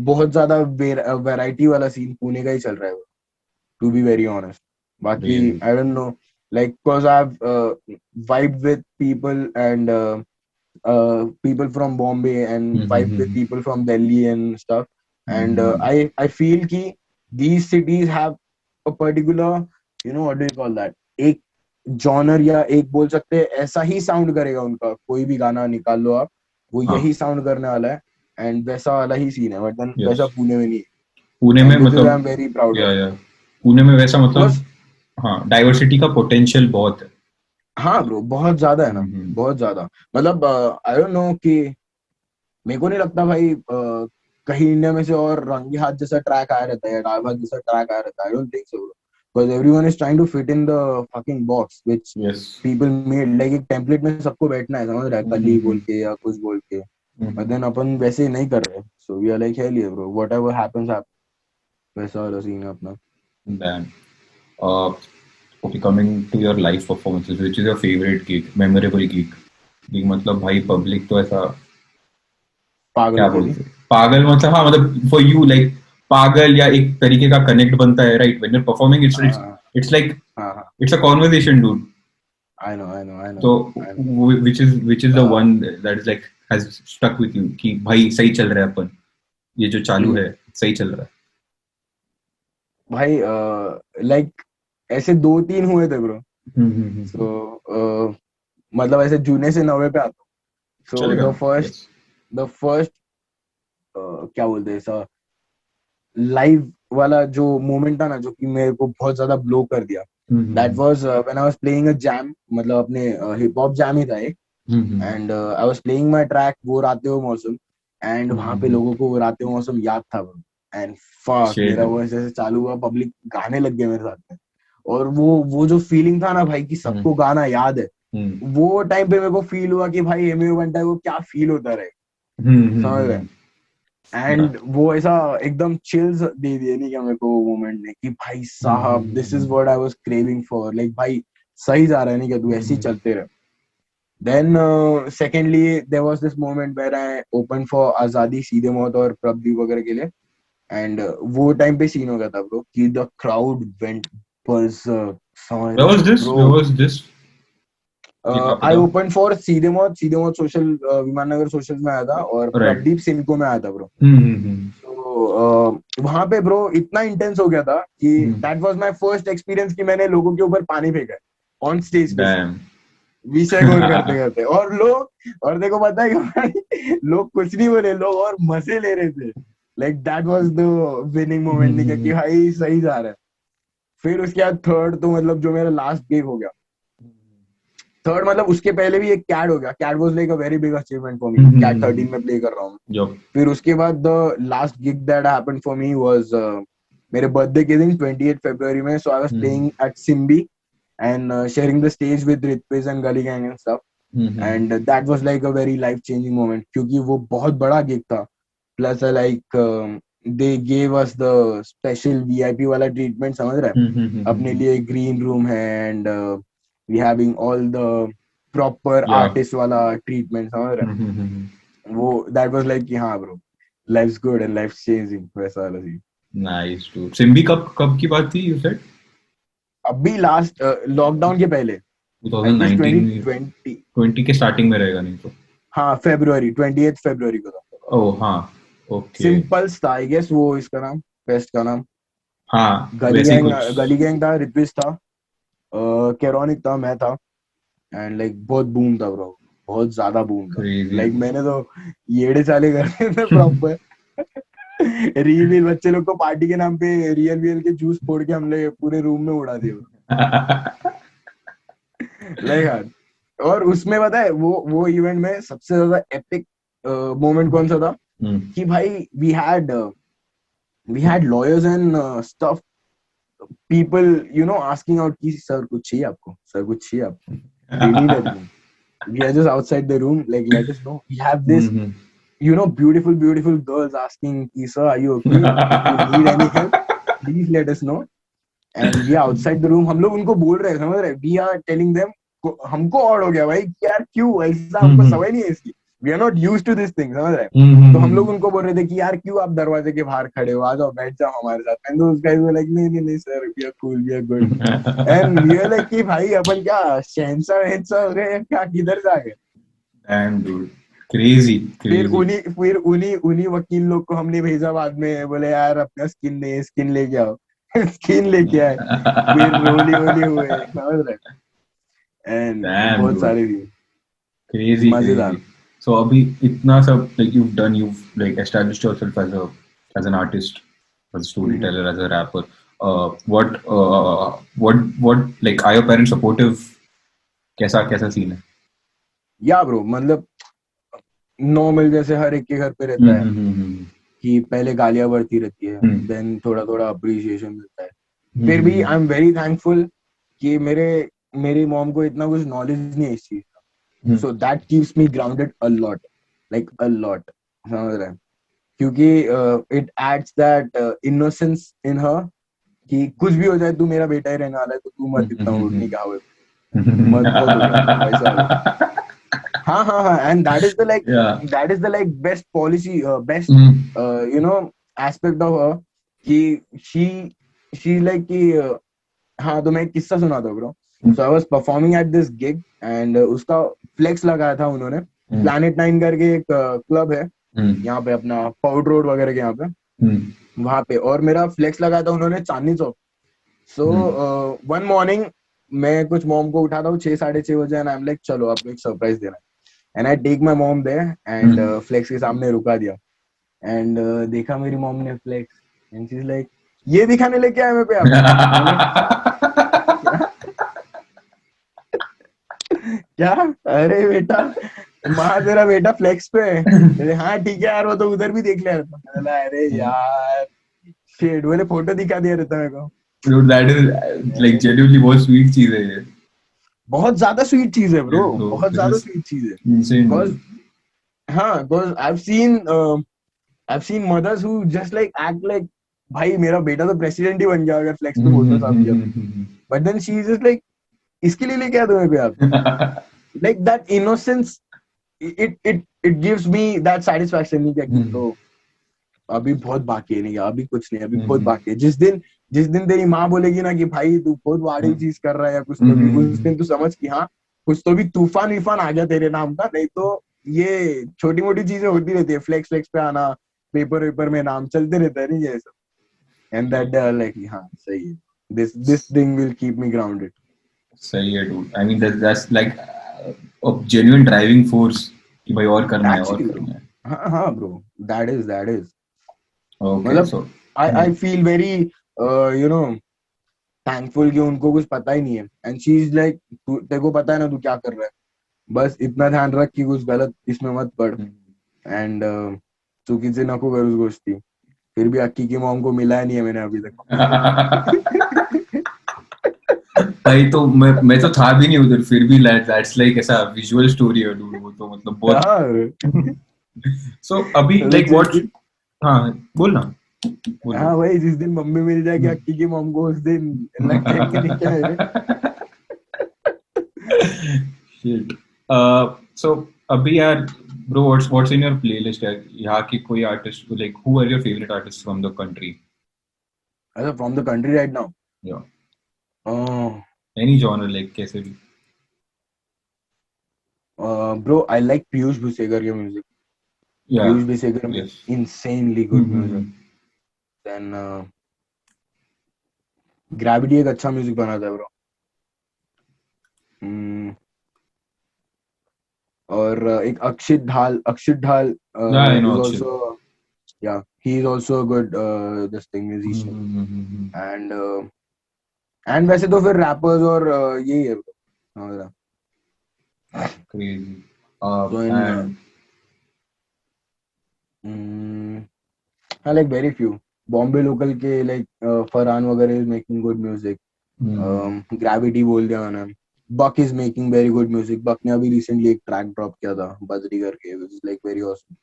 Speaker 2: बहुत ज्यादा वैरायटी वाला सीन पुणे का ही चल रहा है, टू बी वेरी ऑनेस्ट। बाकी
Speaker 1: really.
Speaker 2: I don't know, like cause I've vibed with people and people from Bombay and vibed with people from Delhi and stuff, and I feel कि these cities have a particular, you know, what do you call that, एक genre या एक बोल सकते हैं ऐसा ही sound करेगा उनका, कोई भी गाना निकाल लो आप, वो
Speaker 1: हाँ।
Speaker 2: यही साउंड करने वाला है एंड वैसा वाला ही सीन है, बट देन
Speaker 1: यस।
Speaker 2: वैसा पुणे में नहीं
Speaker 1: पुणे
Speaker 2: है,
Speaker 1: में
Speaker 2: एंड विच इज आई
Speaker 1: मतलब,
Speaker 2: एम वेरी प्राउड ऑफ।
Speaker 1: या पुणे में वैसा मतलब,
Speaker 2: बिकॉज
Speaker 1: हाँ, डाइवर्सिटी का पोटेंशियल बहुत है।
Speaker 2: हाँ ब्रो बहुत ज्यादा है ना,
Speaker 1: हम्म।
Speaker 2: बहुत ज्यादा। मतलब आई डोंट नो कि मेरे को नहीं लगता भाई कहीं इंडिया में से और रंगी हाथ जैसा ट्रैक आया रहता है या डाल भात जैसा ट्रैक आया रहता है, I don't think so, because everyone is trying to fit in the fucking box which
Speaker 1: yes.
Speaker 2: People made, like एक टेम्पलेट में सबको बैठना है, समझ रहा है, कली बोल के या कुछ बोल के, बट देन अपन वैसे ही नहीं कर रहे, so we are like hell yeah bro, whatever happens happens, वैसा वाला सीन है अपना।
Speaker 1: Damn. Uh, okay, coming to your live performances, which is your favorite gig, memorable gig? Gig मतलब भाई पब्लिक तो ऐसा
Speaker 2: पागल
Speaker 1: क्या
Speaker 2: हो गया जी।
Speaker 1: बोलते हैं, पागल मतलब, हाँ मतलब फॉर यू लाइक पागल, या एक तरीके का कनेक्ट बनता है, right? When you performing, it's
Speaker 2: हाँ
Speaker 1: इट्स
Speaker 2: हाँ
Speaker 1: इट्स लाइक
Speaker 2: हाँ हाँ,
Speaker 1: it's a conversation dude.
Speaker 2: I know I know I know
Speaker 1: तो
Speaker 2: I know.
Speaker 1: which is the one that is like has stuck with you कि भाई सही चल रहा है अपन, ये जो चालू है सही चल रहा है?
Speaker 2: भाई लाइक ऐसे दो तीन हुए थे ब्रो,
Speaker 1: हम्म।
Speaker 2: सो मतलब ऐसे जूने से नवे पे आता हूँ। सो
Speaker 1: चलेगा। यस।
Speaker 2: द फर्स्ट क्या बोलते हैं ऐसा लाइव वाला जो मोमेंट था ना, जो कि मेरे को बहुत ज्यादा ब्लो कर दिया, that
Speaker 1: hmm.
Speaker 2: Was when I was playing a jam, मतलब अपने हिप हॉप जैम ही था एक,
Speaker 1: hmm.
Speaker 2: And I was playing my track वो राते हो मौसम, एंड वहां पे
Speaker 1: हम्म।
Speaker 2: लोगों को वो राते हो मौसम याद था, एंड फक
Speaker 1: शेट।
Speaker 2: मेरा वो जैसे चालू हुआ, पब्लिक गाने लग गए मेरे साथ में, और वो जो फीलिंग था ना भाई कि
Speaker 1: हम्म।
Speaker 2: सबको गाना याद है,
Speaker 1: हम्म।
Speaker 2: वो टाइम पे मेरे को फील हुआ कि भाई एमए बनता है वो क्या फील होता रहे, समझ रहे?
Speaker 1: हम्म। या।
Speaker 2: एंड वो ऐसा एकदम चिल्स दे दिए नहीं क्या मेरे को वो मोमेंट ने कि भाई साहब this is what I was craving for, like भाई सही जा रहा है नहीं क्या, तू ऐसे ही चलते रहे। Then secondly there was this moment where I open for Azadi, Seedhe मौत और प्रभदीप वगैरह के लिए, एंड वो टाइम पे सीन हो गया था ब्रो कि द क्राउड वेंट berserk, समझ
Speaker 1: Where
Speaker 2: रहे
Speaker 1: was this?
Speaker 2: Bro?
Speaker 1: Where was this? ये कहाँ पे
Speaker 2: आई
Speaker 1: था?
Speaker 2: ओपन फॉर सीधे मौत सोशल, विमान नगर सोशल में आया था, और
Speaker 1: राइट।
Speaker 2: प्रदीप सिंको में आया था ब्रो।
Speaker 1: हम्म।
Speaker 2: तो वहां पे ब्रो इतना इंटेंस हो गया था कि that was my first experience कि मैंने लोगों के ऊपर पानी फेंका है ऑन स्टेज पे से,
Speaker 1: डैम।
Speaker 2: विषय गोल करते करते, और लोग, और देखो पता है कि भाई लोग कुछ नहीं बोले, लोग और मजे ले रहे थे, like that was the winning moment, नहीं क्या कि भाई सही जा रहा है। फिर उसके बाद थर्ड तो मतलब जो मेरा लास्ट गिग हो गया, थर्ड मतलब उसके पहले भी एक कैड हो गया, कैड was like a very big achievement for me, कैड 13 में प्ले कर रहा हूँ।
Speaker 1: जब।
Speaker 2: फिर उसके बाद the last gig that happened for me was मेरे बर्थडे के दिन 28 फरवरी में, so I was playing at सिम्बी and sharing the stage with Ritviz and Gully Gang and stuff, and that was like a very life changing moment क्योंकि वो बहुत बड़ा गिग था, plus they gave us the special VIP वाला treatment, समझ रहा है? अपने लिए green room है and we having all the proper
Speaker 1: Yeah.
Speaker 2: artist वाला treatment, समझ रहा है? वो that was like कि हाँ bro, life's good and life's changing, वैसा वाला scene.
Speaker 1: Nice dude. सिम्बी कब की बात थी you said?
Speaker 2: अभी लास्ट लॉकडाउन के पहले, I guess
Speaker 1: 2019
Speaker 2: 2020.
Speaker 1: 20 के स्टार्टिंग में रहेगा नहीं तो.
Speaker 2: हाँ February 28th February को था.
Speaker 1: ओह हाँ. ओके.
Speaker 2: सिंपल्स था I guess वो इसका नाम, फेस्ट का नाम.
Speaker 1: हाँ
Speaker 2: गली
Speaker 1: वैसे ही
Speaker 2: गैंग
Speaker 1: कुछ.
Speaker 2: था, रित्विज था, कैरोनिक था, मैं था एंड लाइक बहुत बूम था ब्रो, बहुत ज्यादा बूम था.
Speaker 1: Crazy.
Speaker 2: लाइक मैंने तो येड़े चाले करते थे प्रॉपर. रियल बच्चे लोग को पार्टी के नाम पे रियल के जूस फोड़ के हमने पूरे रूम में उड़ा दिया. लाइक और उसमें पता है वो इवेंट में सबसे ज्यादा एपिक मोमेंट कौन सा था कि भाई we had lawyers and stuff, people asking out कि सर कुछ चाहिए आपको, सर कुछ चाहिए आपको. They need anything. We are just outside the room, like let us know. We have this beautiful girls asking कि sir are you okay, if you need any help please let us know. And we are outside the room, हम लोग उनको बोल रहे हैं, समझ रहे, we are telling them. हमको ऑड हो गया भाई यार क्यों ऐसा, हमको समझ नहीं है इसकी, we are not used to this thing, समझ रहे. तो हम लोग उनको बोल रहे थे कि यार क्यों आप दरवाजे के बाहर खड़े हो, आ जाओ बैठ जाओ हमारे साथ. And those guys were like नहीं sir we are cool, we are good. and we are like कि भाई अपन क्या शहंशाह वहंशाह हो गए क्या, किधर से आ गए.
Speaker 1: Damn dude. Crazy.
Speaker 2: फिर उन्हीं वकील लोग को हमने भेजा बाद में, बोले यार अपना स्किन लेके आओ. स्किन लेके आए, फिर रोली हुए, समझ रहे. एंड बहुत सारे भी
Speaker 1: crazy.
Speaker 2: मजेदार.
Speaker 1: So अभी इतना सब like you've like established yourself as an artist, as a storyteller, as a rapper. What like are your parents supportive? कैसा सीन है?
Speaker 2: या ब्रो मतलब नॉर्मल जैसे हर एक के घर पे रहता है कि पहले गालियां बढ़ती रहती है, देन थोड़ा अप्रिसिएशन मिलता है. फिर भी आई एम वेरी थैंकफुल कि मेरी मॉम को इतना कुछ नॉलेज नहीं है इस चीज का, so that keeps me grounded a lot, समझ रहे हैं, क्योंकि इट एड्स दैट इनोसेंस इन हर कि कुछ भी हो जाए तू मेरा बेटा ही रहने वाला है, तो तू मत इतना उड़ने का हुए मत. हाँ and that is the like best policy, best aspect of her कि she like कि हाँ तो मैं एक किस्सा सुनाता हूँ bro. So I was performing at this gig and उसका फ्लेक्स लगाया था उन्होंने. Planet 9 करके एक क्लब है यहाँ पे अपना पाउड रोड वगैरह के यहाँ पे, वहां पे, और मेरा फ्लेक्स लगाया था उन्होंने Chandni Chowk. So one morning मैं कुछ मॉम को उठाता हूँ 6-6:30 बजे एंड आई एम लाइक चलो आपको एक सरप्राइज देना है. And I take my mom there and flex के सामने रुका दिया एंड देखा मेरी मॉम ने flex and she is like ये दिखाने लेके आए मैं पे आप. क्या अरे बेटा माँ तेरा बेटा फ्लेक्स पे है. हाँ ठीक है यार वो तो उधर भी देख लिया. अरे यार शेड बोले फोटो दिखा दिया रहता मेरे को.
Speaker 1: Dude, that is like genuinely बहुत sweet चीज है ये.
Speaker 2: बहुत ज्यादा स्वीट चीज है ब्रो, बहुत ज्यादा स्वीट चीज है. Because I've seen mothers who just like act like भाई मेरा बेटा तो प्रेसिडेंट ही बन गया अगर फ्लेक्स पे फोटो साफ किया. But then she is just like इसके लिए लेके आया तुम्हें पे आप. Like that innocence, it gives me that satisfaction नहीं क्या तो अभी बहुत बाकी है, नहीं अभी कुछ नहीं, अभी बहुत बाकी है. जिस दिन तेरी माँ बोलेगी ना कि भाई तू बहुत बड़ी चीज कर रहा है या कुछ तो भी, उस दिन तू समझ कि हाँ कुछ तो भी तूफान आ गया तेरे नाम का. नहीं तो ये छोटी मोटी चीजें होती रहती है, फ्लेक्स पे आना, पेपर में नाम चलते रहता है नहीं ये सब. And that they are like हाँ सही है, this thing will keep me grounded.
Speaker 1: सही है dude. I mean that's like a genuine driving force कि भाई और करना है और करना है.
Speaker 2: हाँ bro, that is
Speaker 1: okay.
Speaker 2: मतलब
Speaker 1: So
Speaker 2: I feel very thankful कि उनको कुछ पता ही नहीं है एंड शी इज लाइक तेरे को पता है ना तू क्या कर रहा है, बस इतना ध्यान रख कि कुछ गलत इसमें मत पड़ एंड चुकीचे नको कर उस गोष्टी. फिर भी अक्की की मॉम को मिला नहीं है मैंने अभी तक.
Speaker 1: भाई तो मैं तो था भी नहीं उधर, फिर भी दैट्स लाइक ऐसा विजुअल स्टोरी है dude, वो तो मतलब बहुत. So अभी like हाँ बोल ना, बोल बोल.
Speaker 2: हाँ भाई, जिस दिन मम्मी मिल जाएगी
Speaker 1: Hmm.
Speaker 2: अक्की की मम को, उस दिन लग जाएंगे नीचे मेरे।
Speaker 1: Shit. So अभी यार bro, what's in your playlist यार, यहाँ की कोई artist, like who are your favorite artists from the country?
Speaker 2: अच्छा, from the country right now.
Speaker 1: Yeah, any genre, like कैसे भी.
Speaker 2: Bro I like Piyush Bhusekar के म्यूजिक।
Speaker 1: Yeah,
Speaker 2: Piyush Bhusekar
Speaker 1: yes.
Speaker 2: Makes insanely good
Speaker 1: Mm-hmm.
Speaker 2: music. Then gravity एक अच्छा music बनाता है bro. Hmm, और एक अक्षित ढाल
Speaker 1: Yeah, I know
Speaker 2: is
Speaker 1: Akshay.
Speaker 2: Also, yeah, he is also a good this thing musician.
Speaker 1: Mm-hmm.
Speaker 2: And वैसे तो फिर रैपर्स और यही है bro.
Speaker 1: Crazy.
Speaker 2: So in
Speaker 1: And
Speaker 2: mm, I like very few. Bombay local के लाइक फरहान वगैरह is making good music.
Speaker 1: mm-hmm.
Speaker 2: Gravity बोल दिया मैंने। Buck is making very good music. Buck ने अभी रिसेंटली एक ट्रैक ड्रॉप किया था बजरी करके, which is like very awesome.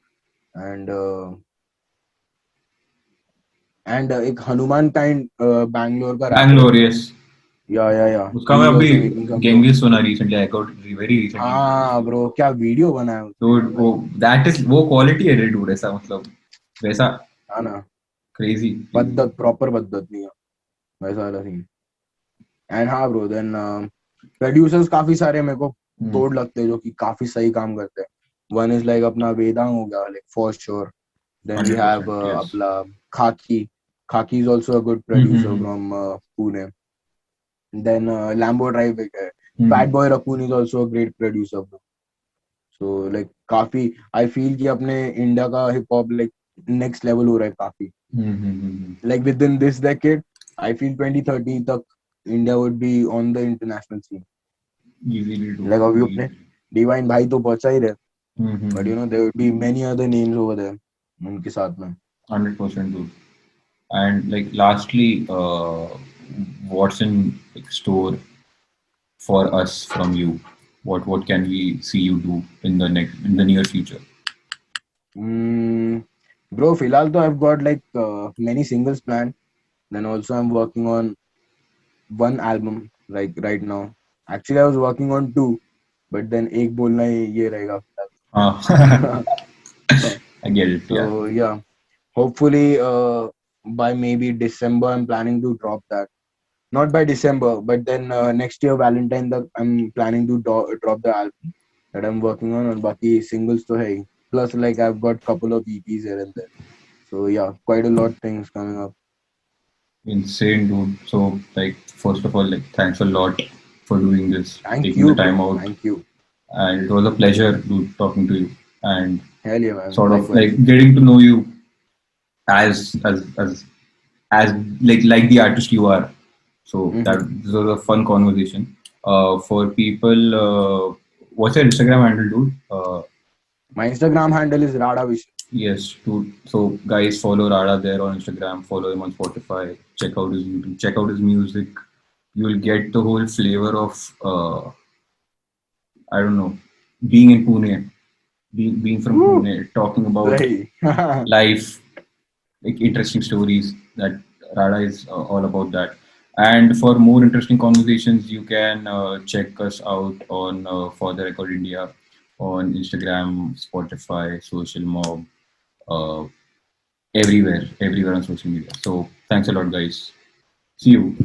Speaker 2: And एक हनुमान काइंड बैंगलोर का रैपर है।
Speaker 1: Bangalore, yes.
Speaker 2: या
Speaker 1: उसका
Speaker 2: ही
Speaker 1: मैं
Speaker 2: इज
Speaker 1: अभी
Speaker 2: आल्सो मेकिंग सम dope.
Speaker 1: गेंगिस सुना recently. I got very recently.
Speaker 2: हाँ ब्रो, क्या वीडियो बना है
Speaker 1: तो
Speaker 2: उसने
Speaker 1: वो
Speaker 2: भाई।
Speaker 1: that is वो क्वालिटी है रे dude, ऐसा मतलब वैसा
Speaker 2: हाँ ना,
Speaker 1: crazy, crazy.
Speaker 2: बद्दत प्रॉपर बद्दत नहीं है, वैसा वाला सीन। एंड हाँ ब्रो, देन प्रोड्यूसर्स काफी सारे मेरे को
Speaker 1: Hmm.
Speaker 2: तोड़ लगते हैं जो कि काफी सही काम करते हैं। वन इज लाइक अपना वेदांग हो गया, like for sure. Then we have
Speaker 1: 100%, yes.
Speaker 2: अपना Khaki. Khaki is also a good producer
Speaker 1: Mm-hmm.
Speaker 2: From Pune. Then Lambo Drive एक है। Fat
Speaker 1: Mm-hmm.
Speaker 2: Boy Raccoon is also a great producer. So like काफी, I feel कि अपने India का hip hop like next level हो रहा है काफी।
Speaker 1: Mm-hmm.
Speaker 2: Like within this decade, I feel 2030 तक India would be on the international scene.
Speaker 1: Easily do,
Speaker 2: Like अभी अपने
Speaker 1: easily.
Speaker 2: डिवाइन भाई तो पहुंचा ही रहे, but
Speaker 1: Mm-hmm.
Speaker 2: you know there would be many other names over there उनके साथ में।
Speaker 1: 100% do. And like lastly, what's in like, store for us from you? What can we see you do in the near future?
Speaker 2: Hmm, bro, फिलहाल तो I've got like many singles planned. Then also I'm working on one album like right now. Actually, I was working on two, but then एक बोलना ही ये रहेगा
Speaker 1: Ah,
Speaker 2: फिलहाल।
Speaker 1: I get it. Yeah.
Speaker 2: So yeah, hopefully by maybe December I'm planning to drop that. Not by December, but then next year Valentine तक I'm planning to drop the album that I'm working on, और बाकी singles तो है ही. Plus like I've got couple of EPs here and there. So yeah, quite a lot things coming up.
Speaker 1: Insane, dude. So, like, first of all, like, thanks a lot for doing this,
Speaker 2: Thank
Speaker 1: taking the
Speaker 2: you,
Speaker 1: time
Speaker 2: bro.
Speaker 1: out,
Speaker 2: Thank you.
Speaker 1: and it was a pleasure, dude, talking to you and
Speaker 2: Hell yeah, man.
Speaker 1: sort of
Speaker 2: Likewise.
Speaker 1: like getting to know you as like the artist you are. So that
Speaker 2: Mm-hmm.
Speaker 1: this was a fun conversation. For people, what's your Instagram handle, dude?
Speaker 2: My Instagram handle is Rada Vish.
Speaker 1: Yes, dude. So guys, follow Rada there on Instagram. Follow him on Spotify. Check out his YouTube. Check out his music. You'll get the whole flavor of I don't know, being in Pune, being from
Speaker 2: Woo!
Speaker 1: Pune, talking about
Speaker 2: Hey.
Speaker 1: life, like interesting stories. That Rada is all about that. And for more interesting conversations, you can check us out on For the Record India on Instagram, Spotify, Social Mob, uh, everywhere on social media. So thanks a lot, guys. See you.